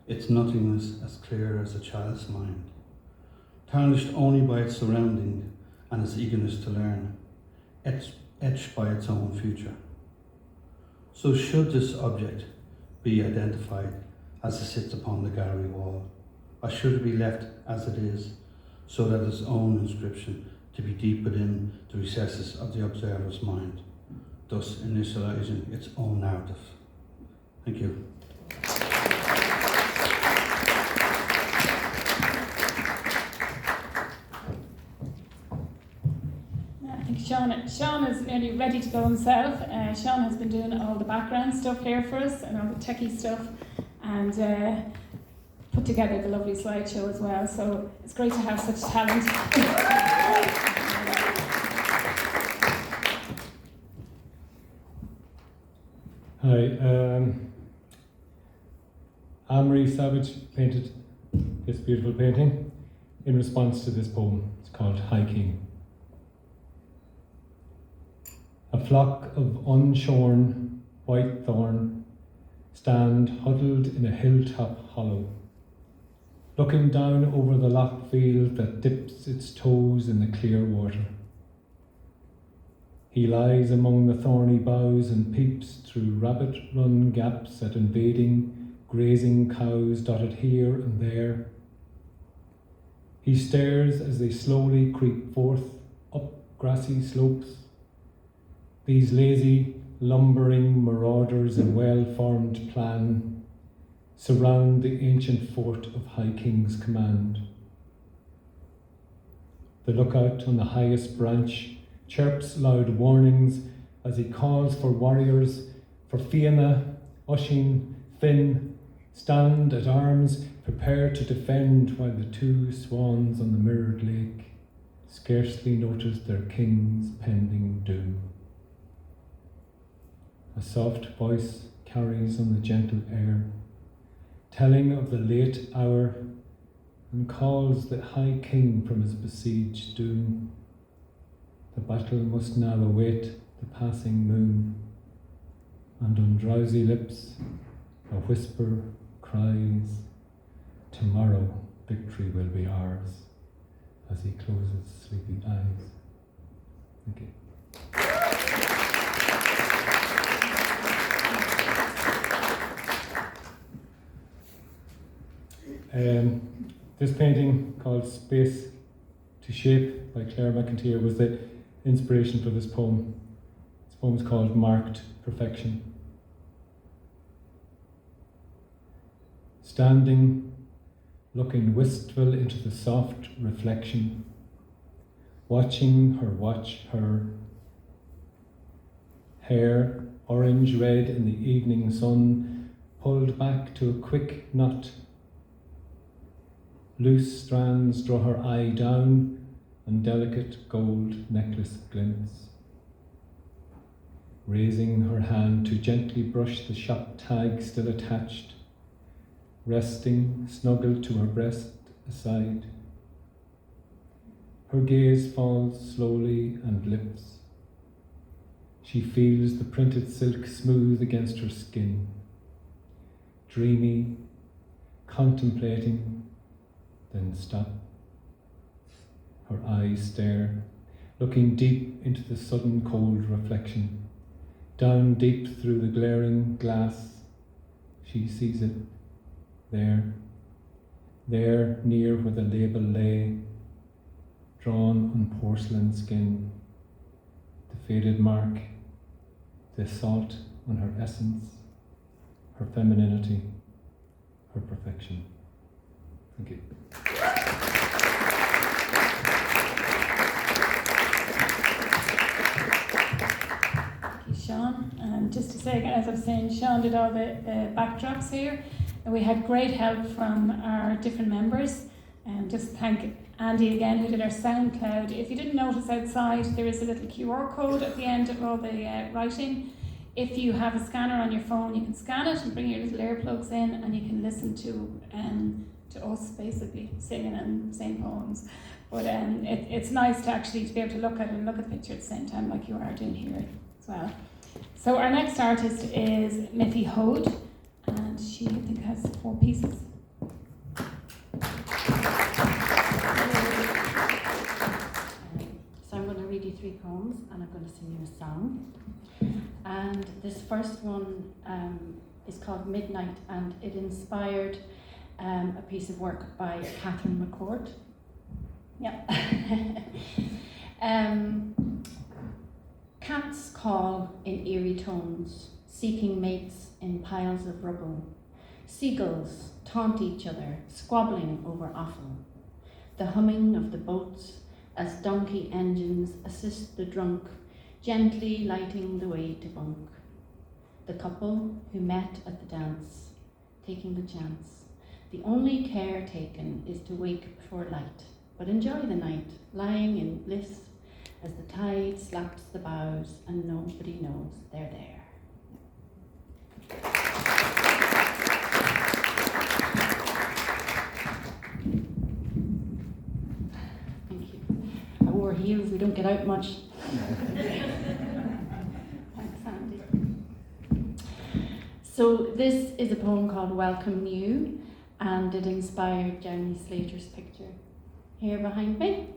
Its nothingness as clear as a child's mind, tarnished only by its surrounding and its eagerness to learn, etched by its own future. So should this object be identified as it sits upon the gallery wall, or should it be left as it is, so that its own inscription to be deep within the recesses of the observer's mind, thus initializing its own narrative? Thank you. I think Sean is nearly ready to go himself. Sean has been doing all the background stuff here for us and all the techie stuff, and put together the lovely slideshow as well. So it's great to have such talent. Hi, Anne-Marie Savage painted this beautiful painting in response to this poem. It's called High King. A flock of unshorn white thorn stand huddled in a hilltop hollow, looking down over the loch field that dips its toes in the clear water. He lies among the thorny boughs and peeps through rabbit-run gaps at invading, grazing cows dotted here and there. He stares as they slowly creep forth up grassy slopes, these lazy, lumbering marauders in well-formed plan surround the ancient fort of High King's command. The lookout on the highest branch chirps loud warnings as he calls for warriors, for Fianna, Oisin, Finn, stand at arms, prepare to defend, while the two swans on the mirrored lake scarcely notice their king's pending doom. A soft voice carries on the gentle air, telling of the late hour, and calls the High King from his besieged doom. The battle must now await the passing moon, and on drowsy lips a whisper cries, tomorrow victory will be ours, as he closes sleepy eyes. Thank you. This painting, called Space to Shape by Claire McIntyre, was the inspiration for this poem. This poem is called Marked Perfection. Standing, looking wistful into the soft reflection, watching her watch her, hair orange-red in the evening sun, pulled back to a quick knot. Loose strands draw her eye down, and delicate gold necklace glints. Raising her hand to gently brush the shop tag still attached, resting snuggled to her breast aside. Her gaze falls slowly and lifts. She feels the printed silk smooth against her skin, dreamy, contemplating, then stop. Her eyes stare, looking deep into the sudden cold reflection. Down deep through the glaring glass, she sees it. There near where the label lay, drawn on porcelain skin, the faded mark, the assault on her essence, her femininity, her perfection. Thank you. Sean. And just to say, as I was saying, Sean did all the backdrops here. And we had great help from our different members. And just thank Andy again, who did our SoundCloud. If you didn't notice outside, there is a little QR code at the end of all the writing. If you have a scanner on your phone, you can scan it and bring your little earplugs in, and you can listen to us basically singing and saying poems. But it's nice to actually be able to look at it and look at the picture at the same time, like you are doing here as well. So our next artist is Miffy Hode, and she, I think, has 4 pieces. So I'm going to read you 3 poems, and I'm going to sing you a song. And this first one is called Midnight, and it inspired a piece of work by Catherine McCord. Yep. Cats call in eerie tones, seeking mates in piles of rubble. Seagulls taunt each other, squabbling over offal. The humming of the boats as donkey engines assist the drunk, gently lighting the way to bunk. The couple who met at the dance, taking the chance. The only care taken is to wake before light, but enjoy the night, lying in bliss as the tide slaps the bows and nobody knows they're there. Thank you. I wore heels, we don't get out much. Thanks, Andy. So this is a poem called Welcome New, and it inspired Jeremy Slater's picture here behind me.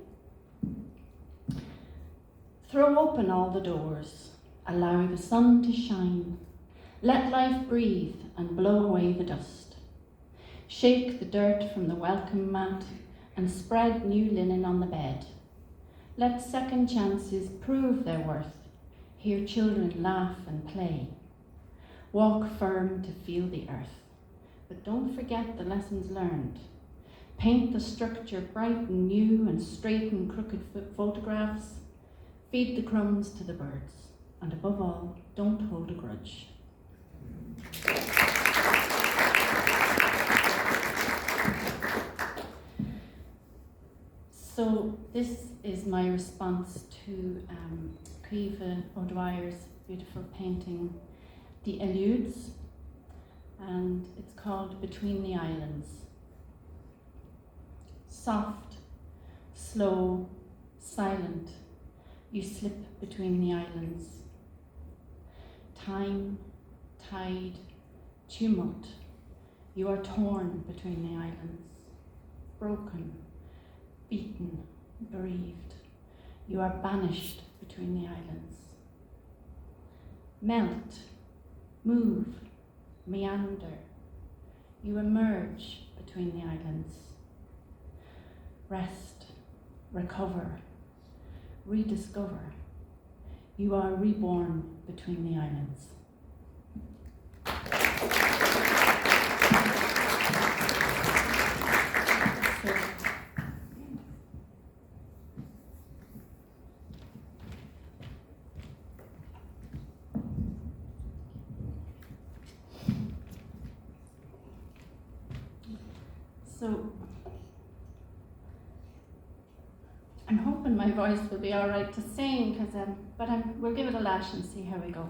Throw open all the doors, allow the sun to shine, let life breathe and blow away the dust. Shake the dirt from the welcome mat and spread new linen on the bed. Let second chances prove their worth, hear children laugh and play. Walk firm to feel the earth, but don't forget the lessons learned. Paint the structure bright and new and straighten crooked photographs. Feed the crumbs to the birds, and above all, don't hold a grudge. So this is my response to Caoimhe O'Dwyer's beautiful painting, The Eludes, and it's called Between the Islands. Soft, slow, silent, you slip between the islands. Time, tide, tumult, you are torn between the islands. Broken, beaten, bereaved, you are banished between the islands. Melt, move, meander, you emerge between the islands. Rest, recover, rediscover, you are reborn between the islands. So I'm hoping my voice will be all right to sing, but we'll give it a lash and see how we go.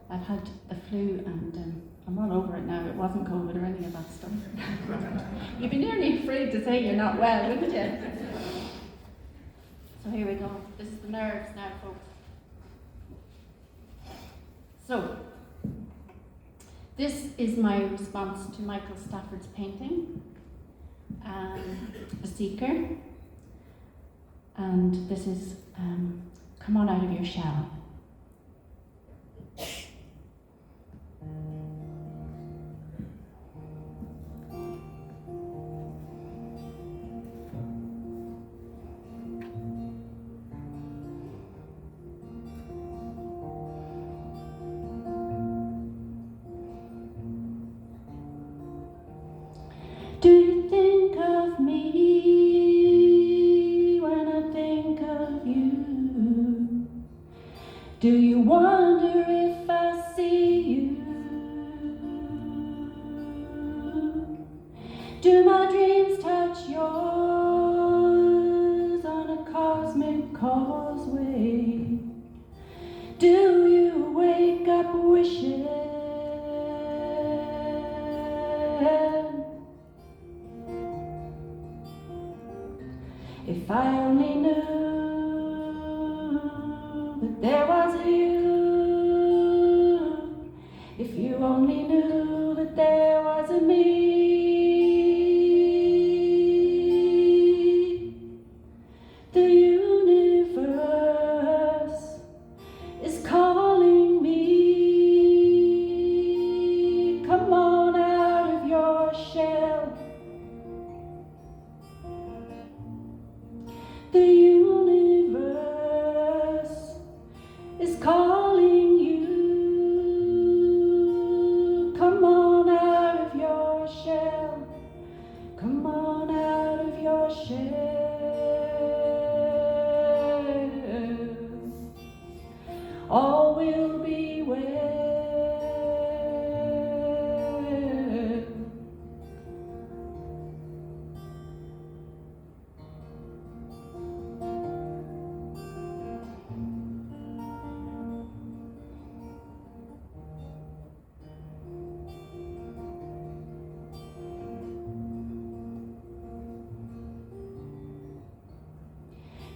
I've had the flu and I'm all over it now. It wasn't COVID or any of that stuff. You'd be nearly afraid to say you're not well, wouldn't you? So here we go. This is the nerves now, folks. So, this is my response to Michael Stafford's painting, The Seeker. And this is Come On Out of Your Shell. Do you think of me when I think of you? shell. If I only knew that there was a you, if you only knew that there was a me. The universe is calling me. Come on out of your shell. The universe is calling you. Come on out of your shell. Come on out of your shell. All will be well.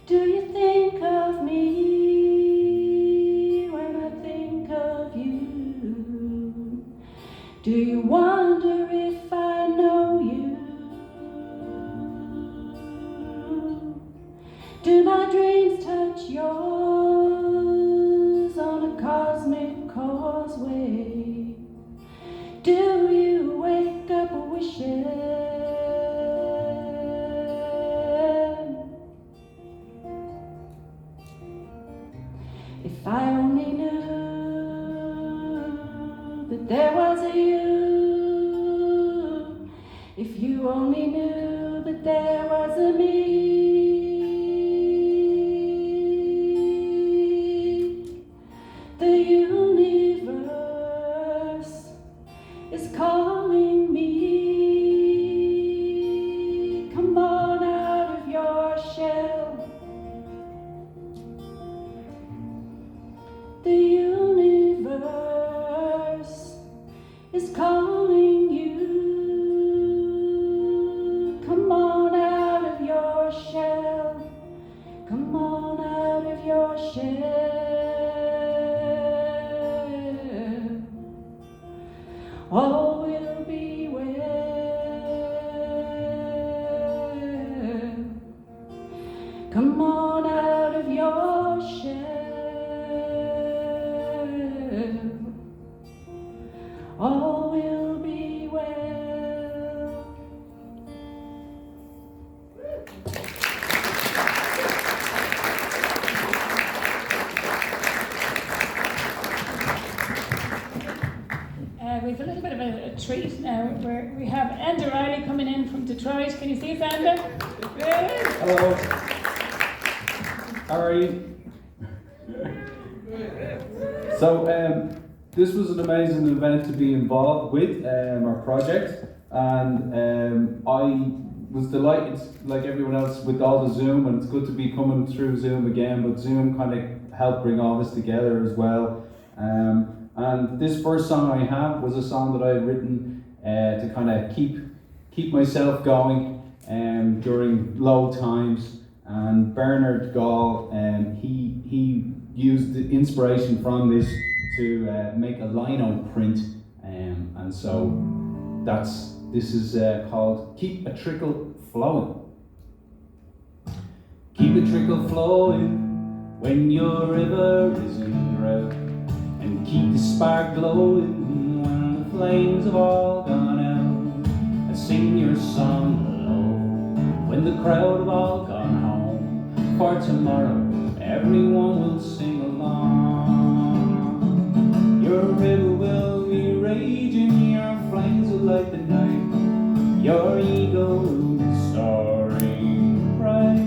Do you think of me when I think of you? Do you wonder if I know you? Do my dreams touch yours on a cosmic causeway? Do you wake up wishing? If I only knew that there was a you, if you only knew that there was a me, the universe is calling me. Come on out of your shell. The universe is calling you. Come on out of your shell. Come on out of your shell. All will be well. Come on out of your shell. All will be well. We've a little bit of a treat now where we have Enda Riley coming in from Detroit. Can you see us, Enda? Hello. How are you? So, this was an amazing event to be involved with, our project, and I was delighted, like everyone else, with all the Zoom, and it's good to be coming through Zoom again, but Zoom kind of helped bring all this together as well. And this first song I have was a song that I had written to kind of keep myself going during low times. And Bernard Gall, he used the inspiration from this to make a lino print, and so this is called "Keep a Trickle Flowing." Keep a trickle flowing when your river is in drought, and keep the spark glowing when the flames have all gone out, and sing your song low when the crowd have all gone home, for tomorrow everyone will sing along. Your river will be raging, your flames will light the night, your eagle will be soaring bright.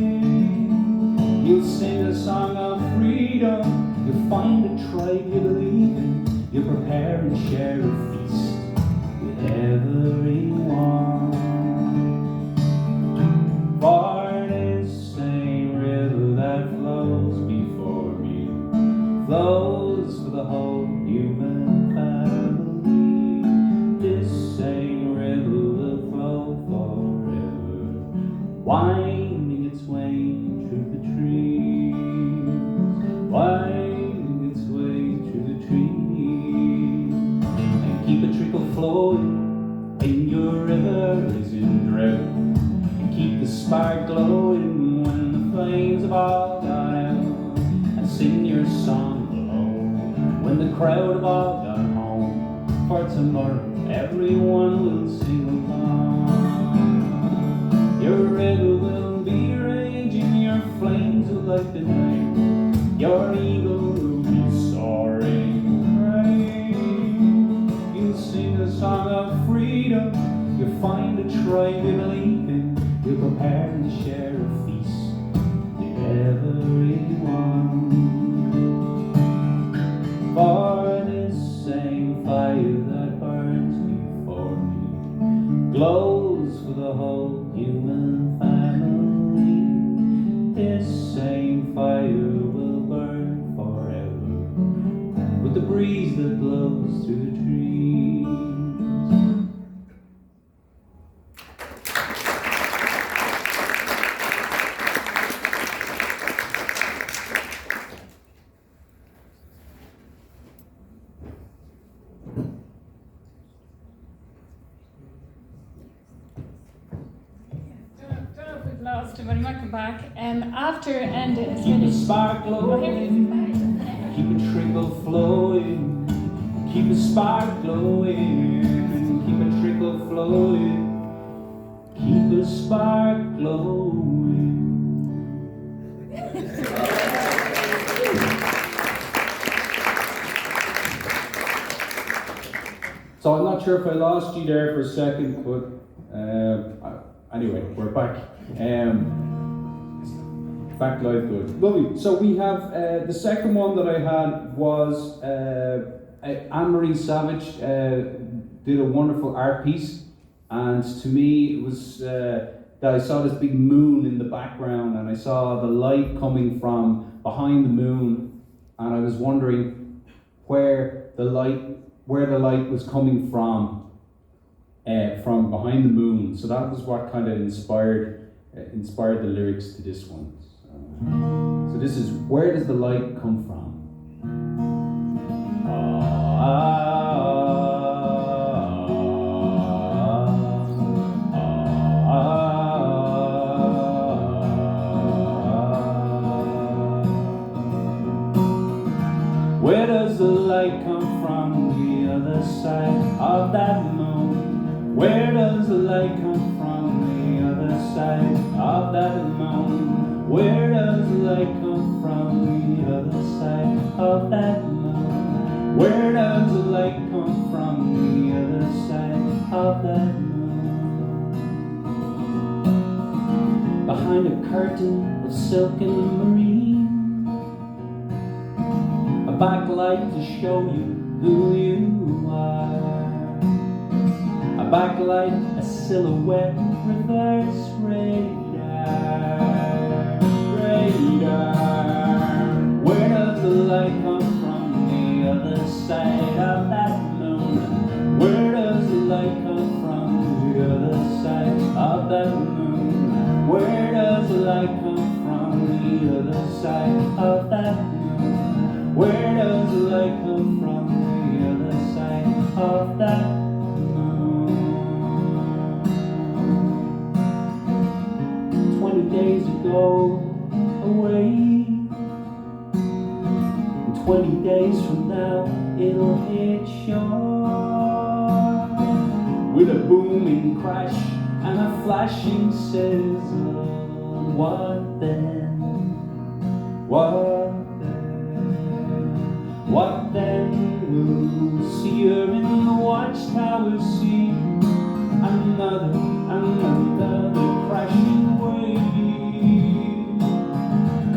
You'll sing a song of freedom, you'll find a tribe you believe in, you'll prepare and share a feast with everyone. For this same river that flows before me flows for the whole human family. keep a trickle flowing when your river is in drought, and keep the spark glowing when the flames have all gone out, and sing your song below when the crowd have all gone home, for tomorrow everyone will sing along. Your river will be raging, your flames will light the night, your eagle will be soaring bright. You'll sing a song of freedom, you'll find a tribe you believe in, you'll prepare and share a feast with everyone. For this same fire that burns before me glows for the whole human family. This same fire will burn forever with the breeze that blows through the trees. Don't know if we've lost him, but he might come back. After Enda is Keep a finished. spark Oh, here he is. glowing, keep a trickle flowing, keep a spark glowing, keep a trickle flowing, keep a spark glowing. So I'm not sure if I lost you there for a second, but anyway, we're back. Back live, good. Lovely. So we have the second one that I had was Anne-Marie Savage did a wonderful art piece, and to me it was that I saw this big moon in the background, and I saw the light coming from behind the moon, and I was wondering where the light was coming from behind the moon. So that was what kind of inspired the lyrics to this one. So this is, where does the light come from? Where does the light come from the other side of that moon? Where does the light come from the other side of that moon? Where does the light come from the other side of that moon? Where does the light come from the other side of that moon? Behind a curtain of silk and marine, a backlight to show you who you are, a backlight, a silhouette, reverse radar. Where does the light come from the other side of that moon? Where does the light come from the other side of that moon? Where does the light come from the other side of that moon? Where does the light come from the other side of that moon? 20 days ago away, 20 days from now it'll hit shore with a booming crash and a flashing sizzle. What then? What then? What then? We'll see her in the watchtower sea. Another crashing wave,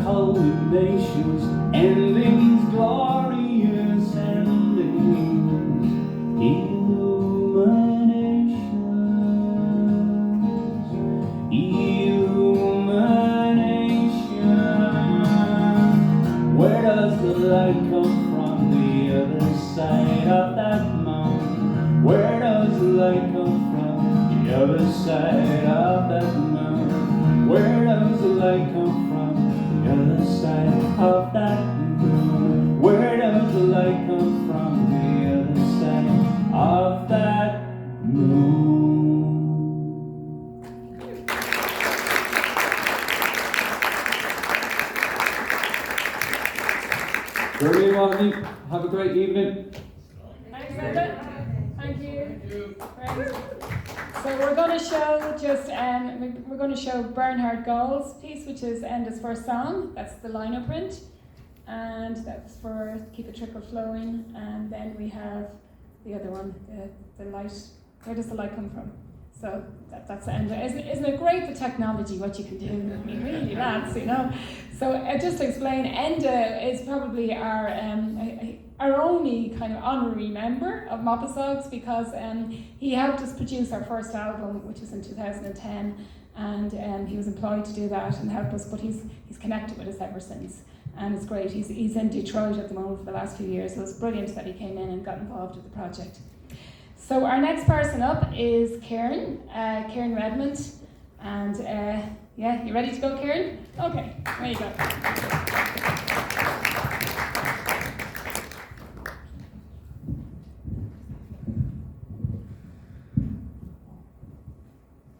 culminations, endings, glorious endings, illuminations. Where does the light come from the other side of that moon? Where does the light come from the other side of that moon? Where does the light come from the other side of that moon? Where does the light come from the other side of moon. Brilliant, Monty. Have a great evening. Thanks, Enda. Thank you. Great. So we're going to show we're going to show Bernhard Gall's piece, which is Enda's first song. That's the lino print, and that's for Keep a Trickle Flowing. And then we have the other one, the light. Where does the light come from? So that's Enda. Isn't it great, the technology, what you can do? I mean, really, lads, you know. So just to explain, Enda is probably our only kind of honorary member of Moppasogs, because he helped us produce our first album, which was in 2010, and he was employed to do that and help us, but he's connected with us ever since. And it's great. He's in Detroit at the moment for the last few years, so it's brilliant that he came in and got involved with the project. So our next person up is Kieran Redmond, and yeah, you ready to go, Kieran? Okay, there you go.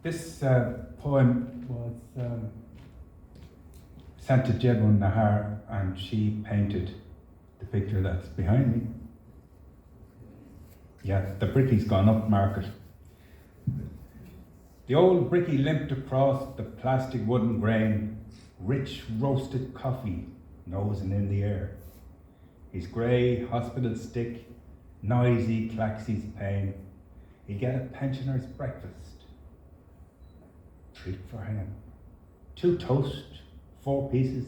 This poem was sent to Jedwin Nahar, and she painted the picture that's behind me. Yeah, the bricky's gone up market. The old bricky limped across the plastic wooden grain, rich roasted coffee nosing in the air. His grey hospital stick, noisy Claxey's pain. He'd get a pensioner's breakfast. Treat for him. 2 toast, 4 pieces,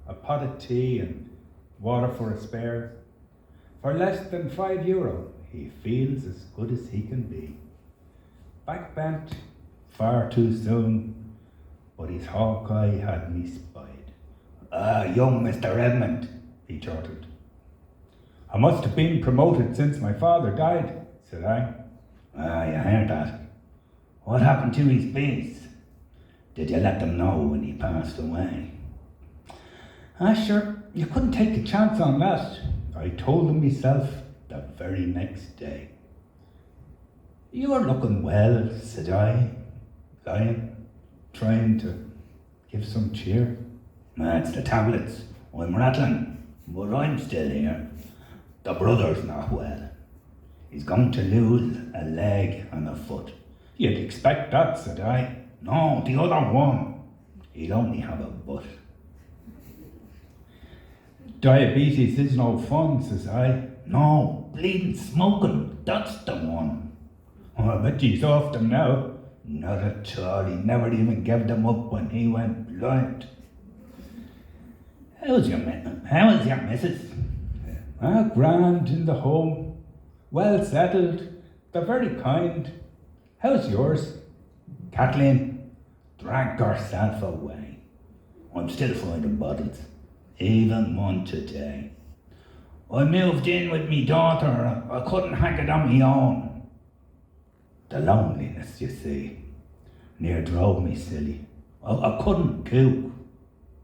a pot of tea and water for a spare. For less than €5, he feels as good as he can be. Backbent far too soon, but his hawk eye had me spied. Young Mr. Redmond, he chortled. I must have been promoted since my father died, said I. You heard that. What happened to his bees? Did you let them know when he passed away? Sure, you couldn't take a chance on that. I told them myself the very next day. You're looking well, said I, lying, trying to give some cheer. It's the tablets. I'm rattling, but I'm still here. The brother's not well. He's going to lose a leg and a foot. You'd expect that, said I. No, the other one. He'd only have a butt. Diabetes is no fun, says I. No, bleeding smoking, that's the one. Oh, I bet he's off them now. Not at all, he never even gave them up when he went blind. How is your missus? Grand in the home, well settled, they're very kind. How's yours? Kathleen drank herself away. I'm still finding bottles, even one today. I moved in with me daughter, I couldn't hang it on my own. The loneliness, you see, near drove me silly. I couldn't cook.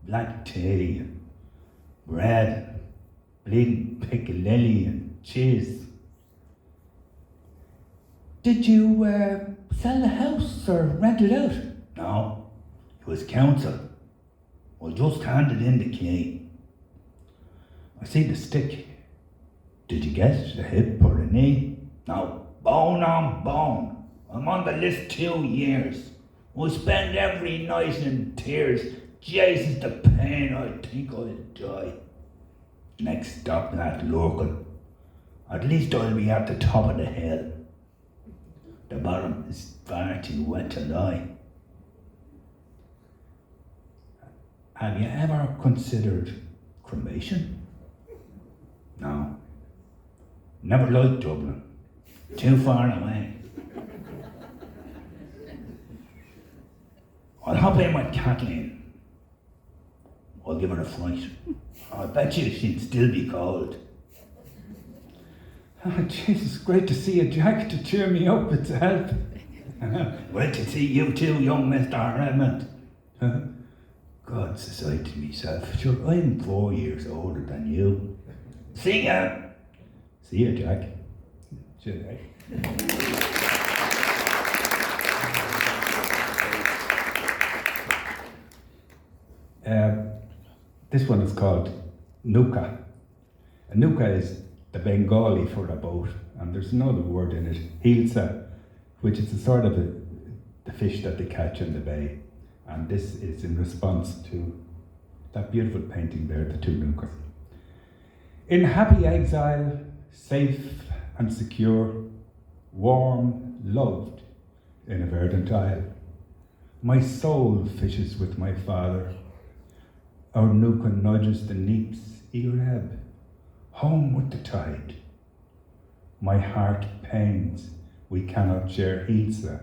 Black tea and bread, bleeding piccalilli and cheese. Did you sell the house or rent it out? No, it was council. I just handed in the key. I see the stick. Did you get the hip or the knee? No, bone on bone. I'm on the list 2 years. I spend every night in tears. Jesus, the pain, I think I'll die. Next stop, that local. At least I'll be at the top of the hill. The bottom is far too wet to lie. Have you ever considered cremation? No. Never liked Dublin. Too far away. I'll hop in with Kathleen. I'll give her a fright. I bet you she'd still be cold. Oh, Jesus, great to see you, Jack, to cheer me up. It's a help. Great to see you too, young Mr. Redmond. God, says I to myself, sure, I'm 4 years older than you. See ya. See ya, Jack. Cheers, Jack. This one is called Nuka. A nuka is the Bengali for a boat, and there's another word in it, hilsa, which is a sort of the fish that they catch in the bay. And this is in response to that beautiful painting there, the two nukas. In happy exile, safe and secure, warm, loved in a verdant isle, my soul fishes with my father. Our nuka nudges the neap's eager ebb, home with the tide. My heart pains we cannot share hilsa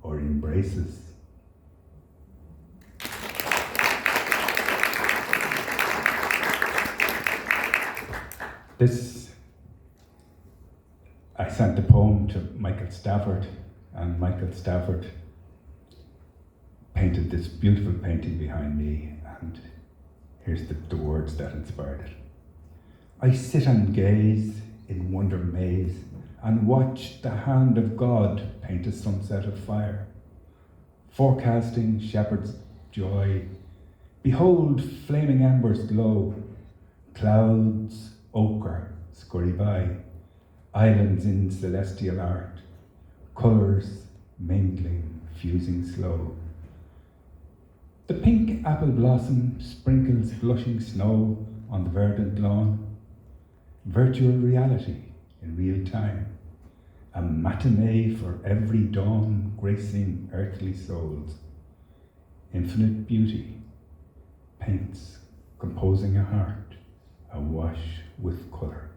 or embraces. This, I sent the poem to Michael Stafford, and Michael Stafford painted this beautiful painting behind me, and here's the words that inspired it. I sit and gaze in wonder maze and watch the hand of God paint a sunset of fire. Forecasting shepherd's joy, behold flaming embers glow, clouds ochre scurry by, islands in celestial art, colours mingling, fusing slow. The pink apple blossom sprinkles blushing snow on the verdant lawn, virtual reality in real time, a matinee for every dawn gracing earthly souls. Infinite beauty paints, composing a heart, awash with colour.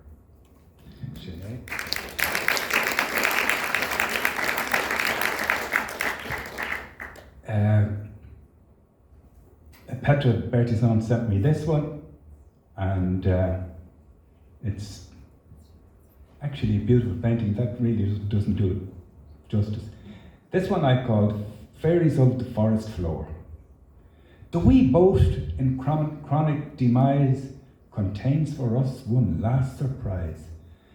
Petra Bertison sent me this one, and it's actually a beautiful painting that really doesn't do it justice. This one I called Fairies of the Forest Floor. The wee boat in chronic demise contains for us one last surprise.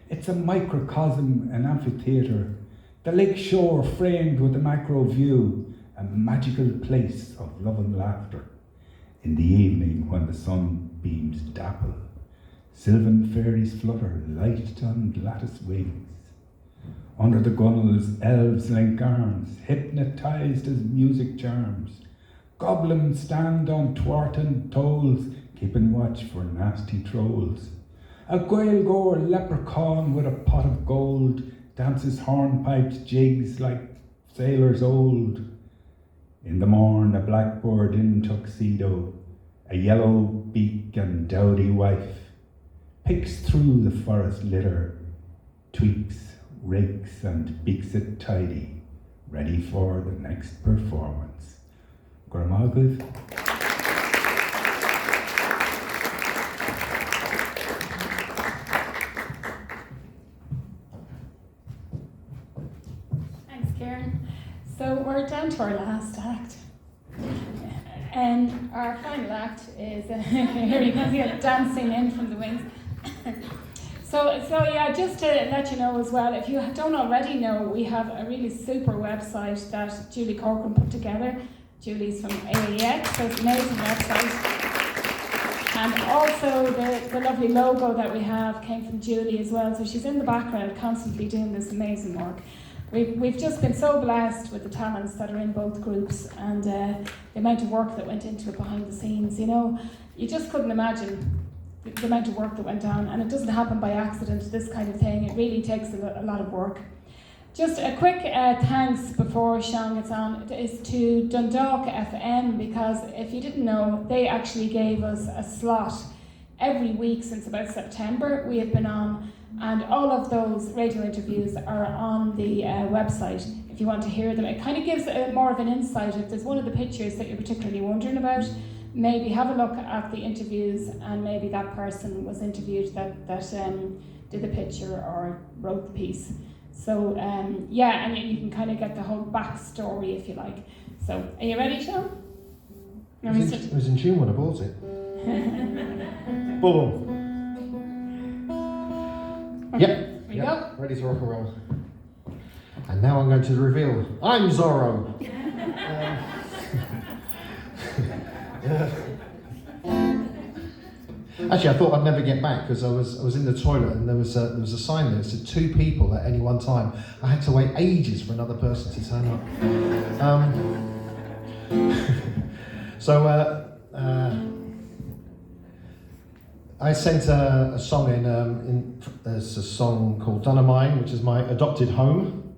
It's a microcosm, an amphitheatre, the lake shore framed with a macro view, a magical place of love and laughter. In the evening when the sunbeams dapple, sylvan fairies flutter light on lattice wings. Under the gunnels elves link arms, hypnotized as music charms. Goblins stand on Twarton tolls, keeping watch for nasty trolls. A Gaelgore leprechaun with a pot of gold dances hornpipes jigs like sailors old. In the morn a blackbird in tuxedo, a yellow beak and dowdy wife, picks through the forest litter, tweaks, rakes and beaks it tidy, ready for the next performance. Gormaglyph. Thanks, Kieran. So we're down to our last act. And our final act is, here you can see it dancing in from the wings. So yeah, just to let you know as well, if you don't already know, we have a really super website that Julie Corcoran put together. Julie's from AEX, so it's an amazing website. And also the lovely logo that we have came from Julie as well, so she's in the background constantly doing this amazing work. We've just been so blessed with the talents that are in both groups and the amount of work that went into it behind the scenes. You know, you just couldn't imagine the amount of work that went on, and it doesn't happen by accident, this kind of thing. It really takes a lot of work. Just a quick thanks before Sean gets on is to Dundalk FM, because if you didn't know, they actually gave us a slot every week since about September. We have been on, and all of those radio interviews are on the website if you want to hear them. It kind of gives more of an insight. If there's one of the pictures that you're particularly wondering about, maybe have a look at the interviews, and maybe that person was interviewed that did the picture or wrote the piece. So yeah, and you can kind of get the whole backstory if you like. So are you ready, Sean? It was in tune when I bought it. Boom. Yep. Here we go. Ready to rock and roll. And now I'm going to reveal I'm Zorro. Actually, I thought I'd never get back because I was in the toilet and there was a sign there that said 2 people at any one time. I had to wait ages for another person to turn up. I sent a song in. There's a song called "Done of Mine," which is my adopted home,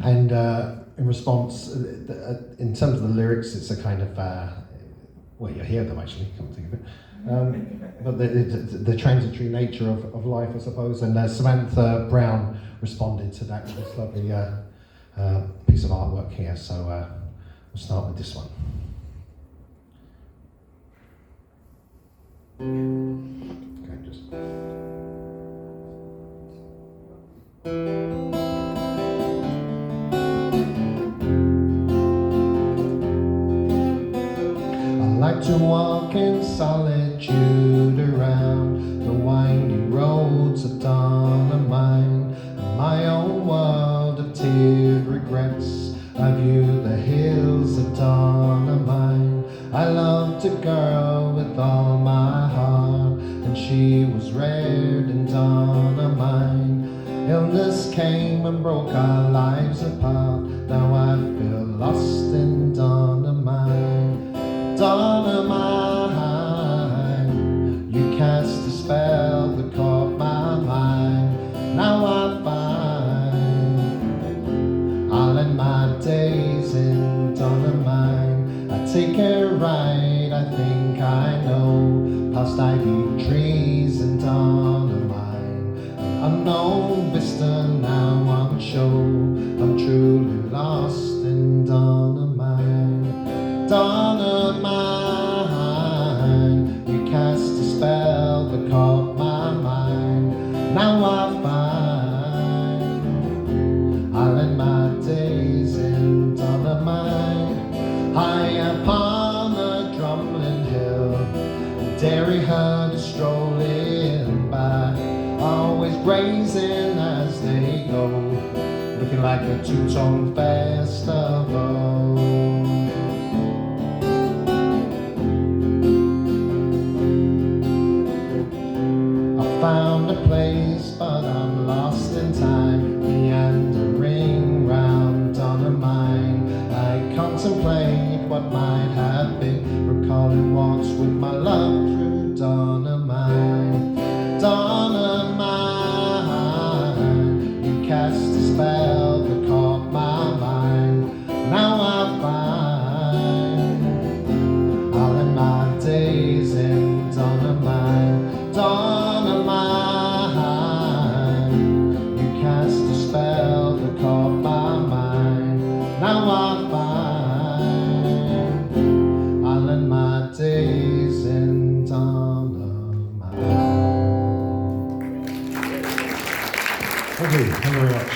and in response, in terms of the lyrics, it's a kind of well, you hear them actually. Come to think of it. But the transitory nature of life, I suppose, and Samantha Brown responded to that with this lovely piece of artwork here. So we'll start with this one. Okay, just. I like to walk in solitude around the winding roads of dawn of mine, and my own world of tiered regrets. I view the hills of dawn of mine. I loved a girl with all my heart, and she was reared in dawn of mine. Illness came and broke our lives apart. Now I feel lost in dawn of mine. Dawn of mine, you cast a spell that caught my mind. Now I find I'll end my days in dawn of mine. I take a ride, I think I know, past ivy trees in dawn of mine. An unknown vista now on show. I'm truly lost in dawn of mine. Dawn of mine, you cast a spell that caught my mind. Now I find I'll end my days in dawn of mine. High upon a drumbling hill, a dairy herd is strolling by, always grazing as they go, looking like a two-tone festival. Found a place, but I'm lost in time, meandering round dawn of mine. I contemplate what might have been, recalling walks with my love through dawn of mine. Dawn of mine, you cast a spell that caught my mind. Now I find I'll end my days in dawn of mine. Dawn of mine, you cast a spell that caught my mind. Now I find I'll end my days in dawn of mine. Thank you very much.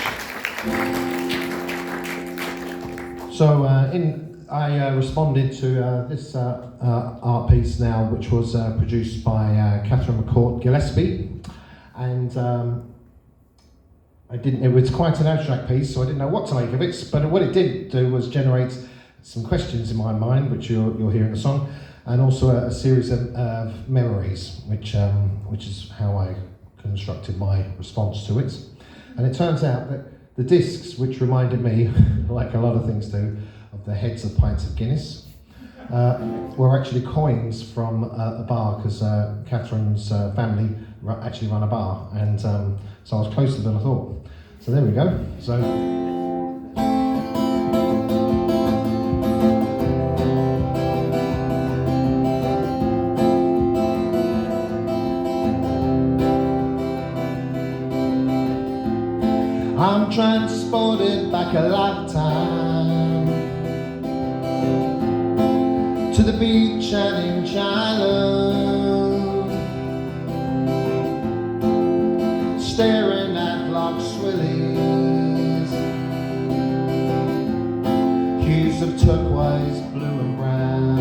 So I responded to this art piece now, which was produced by Catherine McCourt Gillespie, and it was quite an abstract piece, so I didn't know what to make of it, but what it did do was generate some questions in my mind, which you'll hear in the song, and also a series of memories, which is how I constructed my response to it. And it turns out that the discs, which reminded me, like a lot of things do, of the heads of pints of Guinness, were actually coins from a bar, because Catherine's family actually run a bar, and so I was closer than I thought. So there we go. So. I'm transported back a lifetime to the beach at Inch Island, staring at Loch Swillies, hues of turquoise, blue and brown.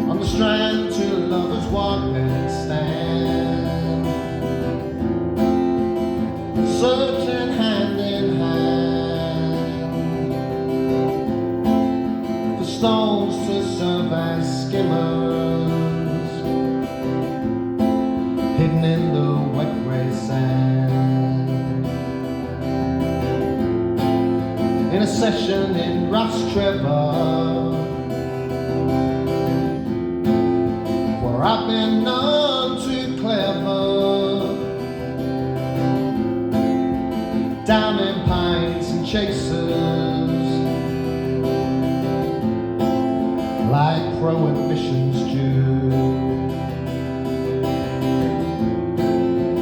On the strand, two lovers walk and stand, searching hand in hand for stones to serve as session in Rostrevor, where I've been none too clever, down in pints and chasers, like prohibition's due.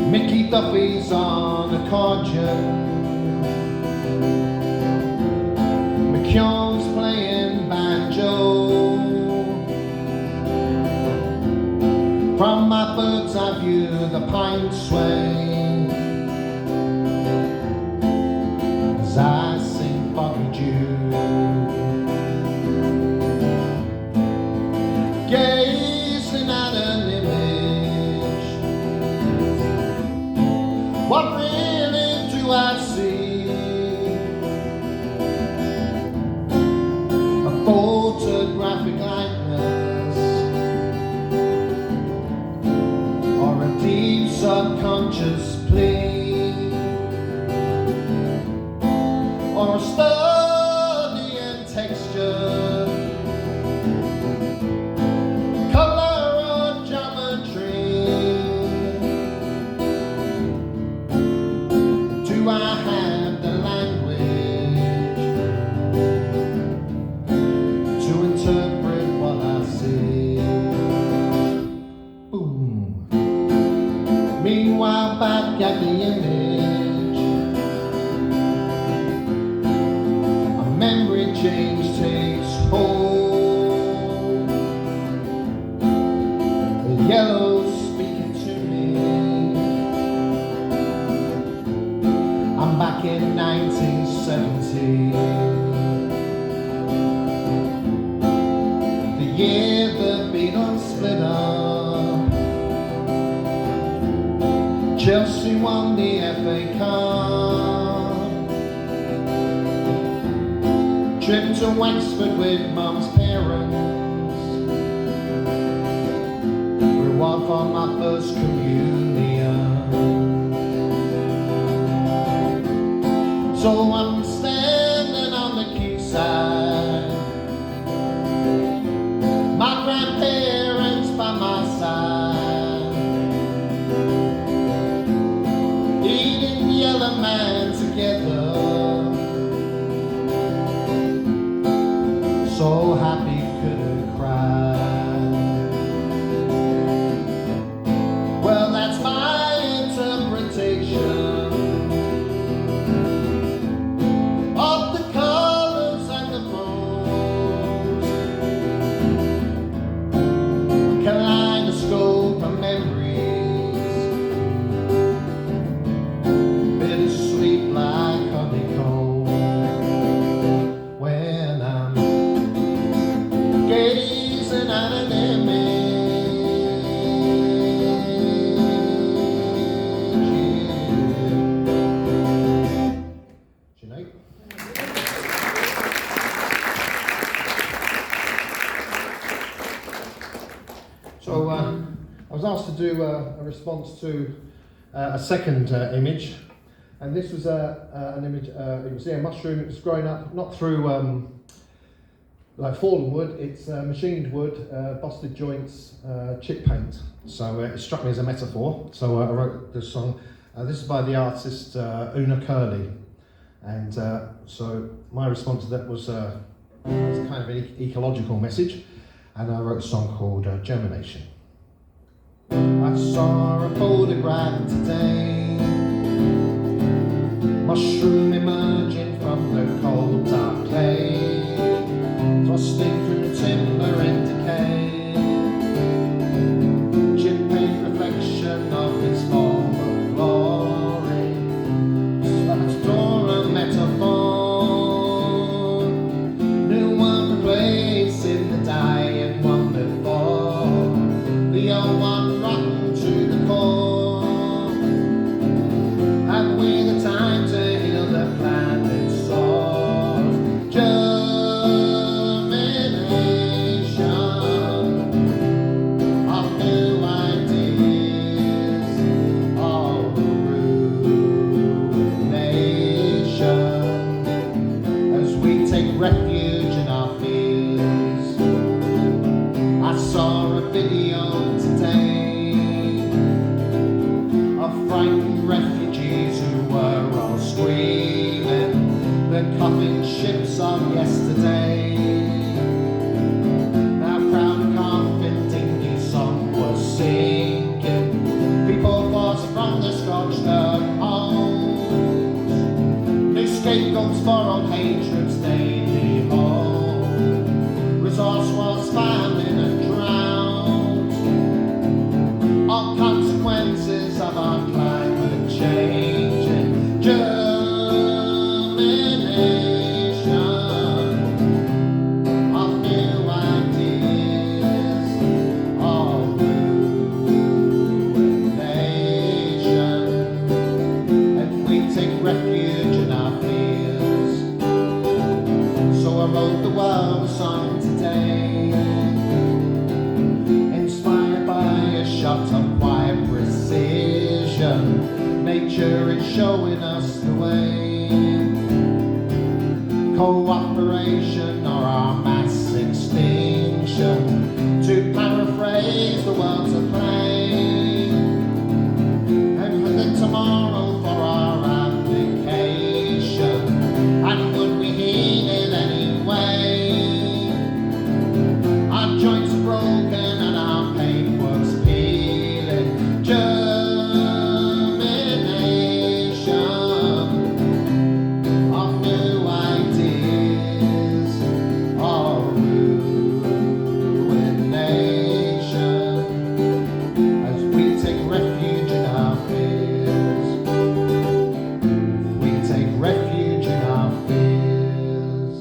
Mickey Duffy's on accordion, McKeown's playing banjo. From my bird's eye view, the pines sway as I sing Bobby Jew. Gazing at an image, what really do I see? A photographic likeness, or a deep subconscious plea, or a study in texture, color or geometry. Do I have the language to interpret what I see? Boom. Meanwhile, back at the image, a memory change takes hold. The yellow's speaking to me. I'm back in 1970, the year the Beatles split up. Chelsea won the FA Cup. Trip to Wexford with Mum's parents. Reward for my first communion. So I'm standing on the quayside, my grandparents by my side, eating Yellow Man together, so happy couldn't cry. Well, that's my interpretation of the colors and the forms, kaleidoscope of memories, bittersweet like honeycomb. When I'm gazing at an image, Sinead? So I was asked to do a response to a second image, and this was an image. You can see a mushroom. It was growing up not through like fallen wood. It's machined wood, busted joints, chip paint. So it struck me as a metaphor. So I wrote this song. This is by the artist Una Curley, and so my response to that was kind of an ecological message. And I wrote a song called Germination. I saw a photograph today, mushroom emerging from the cold dark clay, thrusting through timber and decay, chip paint reflection of its former glory, starts to draw a metaphor, new one replacing the dying one before, the old one rotten to the core. Have we the time to heal young refugees who were all screaming, the coffin ships of yesterday. Now proud coffin dingy song was sinking, people forced from the scorched earth homes, new scapegoats for old hatreds daily home. Resource was famine and drought, all consequences of our climate change and germination of new ideas, all ruination, and we take refuge in our fears. So I wrote the world a song today, inspired by a shot of quiet precision. Nature is showing us the way. Cooperation or our mass extinction, to paraphrase the words of play. And for the tomorrow for our application, and would we heed it anyway? Our joints are broken and our paintwork's peeling. Germination of new ideas, all ruination, as we take refuge in our fears. We take refuge in our fears.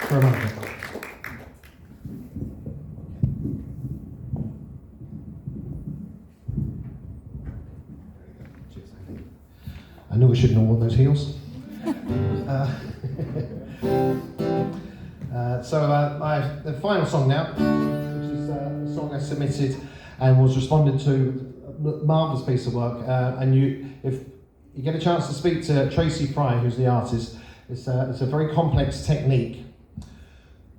For a moment. I knew I shouldn't have worn those heels. The final song now, which is a song I submitted and was responded to, a marvellous piece of work. And if you get a chance to speak to Tracy Fry, who's the artist, it's a very complex technique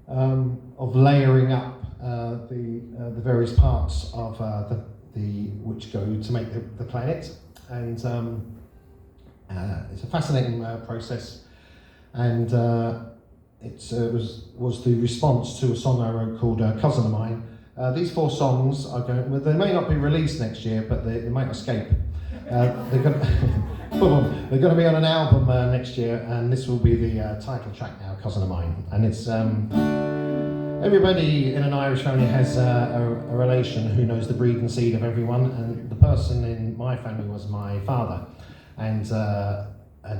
of layering up the various parts of which go to make the planet, and it's a fascinating process, and it was the response to a song I wrote called Cousin of Mine. These 4 songs are they may not be released next year, but they might escape. They're going to be on an album next year, and this will be the title track now, Cousin of Mine. And it's everybody in an Irish family has a relation who knows the breed and seed of everyone, and the person in my family was my father, and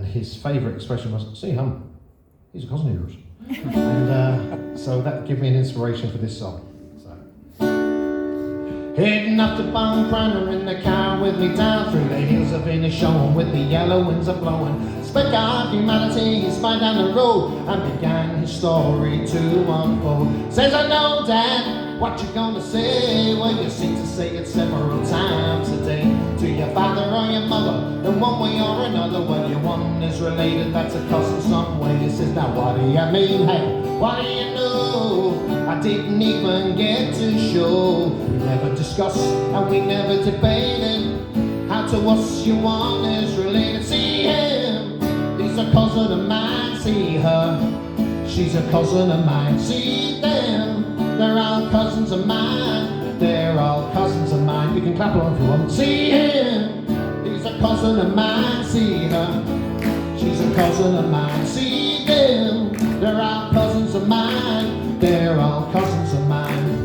his favourite expression was, "See him, he's a cousin of yours." And so that gave me an inspiration for this song. Heading up the Bone Crunner in the car with me down through the hills of Inishowen, with the yellow winds a blowing. Speck of humanity, he spied down the road and began his story to unfold. Says, "I know, Dad, what you gonna say?" Well, you seem to say it several times a day to your father or your mother, in one way or another. Well, your one is related, that's a cousin some way. He says, "Now what do you mean? Hey, what do you know? I didn't even get to show." We never discussed and we never debated how to us your one is related. See him, he's a cousin of mine. See her, she's a cousin of mine. See them, they're all cousins of mine. They're all cousins of mine. You can clap along if you want. See him, he's a cousin of mine. See her, she's a cousin of mine. See them, they're all cousins of mine. They're all cousins of mine.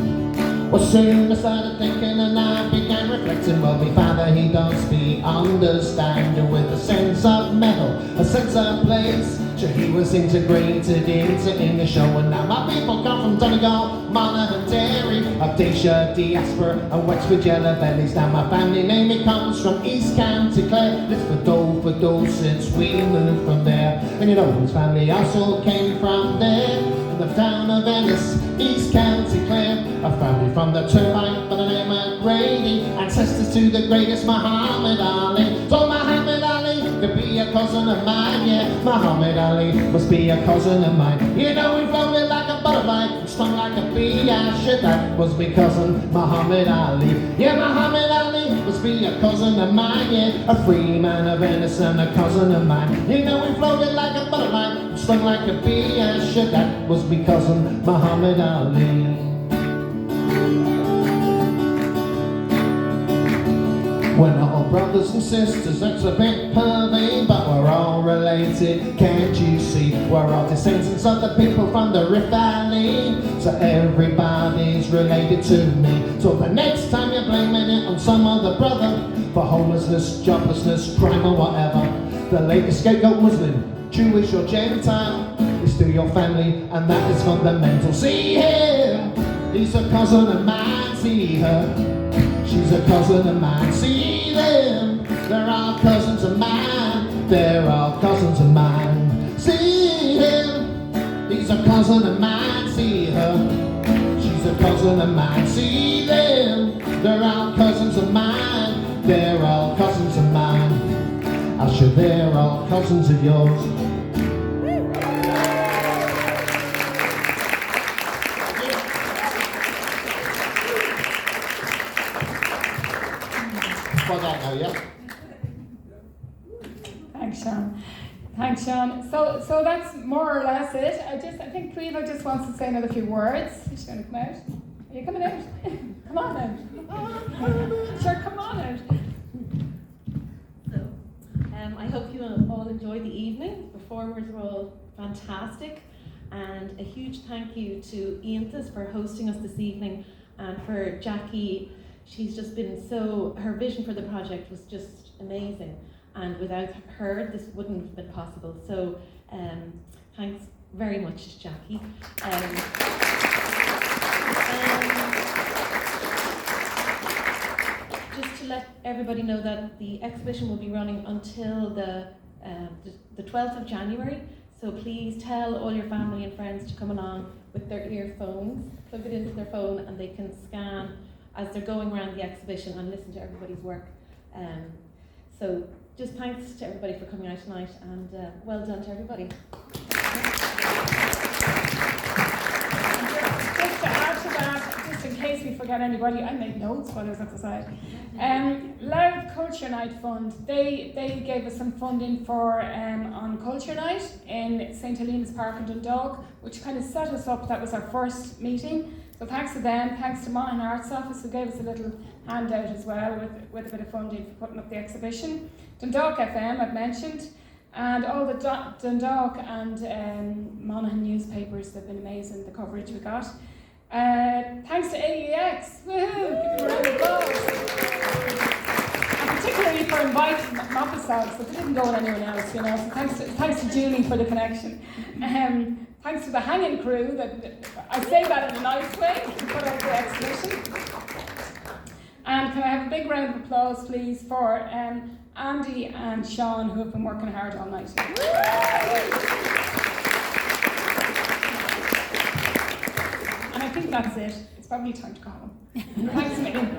Well, soon I started thinking and I began reflecting. Well, my father, he does be understanding with a sense of metal, a sense of place. Sure, he was integrated into Inishowen. Now my people come from Donegal, Monaghan, Derry, Abdisha, Diaspora and Wexford Yellow Bellies. Now my family name, it comes from East County Clare. It's for dough since we moved from there. And you know whose family also came from there, from the town of Ennis, East County Clare. A family from the turnpike by the name of Grady, ancestors to the greatest Muhammad Ali. So Muhammad Ali could be a cousin of mine, yeah. Muhammad Ali must be a cousin of mine. You know he floated like a butterfly butterfly and stung like a bee. Ah, shit, that was my cousin Muhammad Ali. Yeah, Muhammad Ali must be a cousin of mine. Yeah, a free man of Venice and a cousin of mine. You know, we floated like a butterfly and stung like a bee. Ah, shit, that was my cousin Muhammad Ali. We're not all brothers and sisters, that's a bit pervy, but we're all related, can't you see? We're all descendants of the people from the Rift Valley, so everybody's related to me. So the next time you're blaming it on some other brother for homelessness, joblessness, crime or whatever, the latest scapegoat Muslim, Jewish or Gentile, is still your family, and that is fundamental. See him, he's a cousin of mine, see her, she's a cousin of mine. See them, they're all cousins of mine. They're all cousins of mine. See him, he's a cousin of mine. See her, she's a cousin of mine. See them, they're all cousins of mine. They're all cousins of mine. I'm sure they're all cousins of yours. Thanks, Sean. Thanks, Sean. So that's more or less it. I think Priva just wants to say another few words. She's going to come out. Are you coming out? Come on out. Sure, come on out. So, I hope you all enjoyed the evening. The performers were all fantastic. And a huge thank you to Iontas for hosting us this evening, and for Jackie. She's just been her vision for the project was just amazing. And without her, this wouldn't have been possible. So thanks very much to Jackie. Just to let everybody know that the exhibition will be running until the 12th of January. So please tell all your family and friends to come along with their earphones, plug it into their phone, and they can scan as they're going around the exhibition and listen to everybody's work. So just thanks to everybody for coming out tonight, and well done to everybody. Just to add to that, just in case we forget anybody, I made notes while I was at the side. Loud Culture Night Fund, they gave us some funding for on Culture Night in St. Helena's Park in Dundalk, which kind of set us up. That was our first meeting. So thanks to them, thanks to Monaghan Arts Office who gave us a little handout as well with a bit of funding for putting up the exhibition. Dundalk FM I've mentioned, and all the Dundalk and Monaghan newspapers, they've been amazing, the coverage we got. Thanks to AEX, woohoo, give them a round of applause. And particularly for inviting Mopasag, so they didn't go with anyone else, you know, so thanks to Julie for the connection. Thanks to the hanging crew, I say that in a nice way, to put out the exhibition. And can I have a big round of applause, please, for Andy and Sean, who have been working hard all night. And I think that's it. It's probably time to go home. Thanks a million.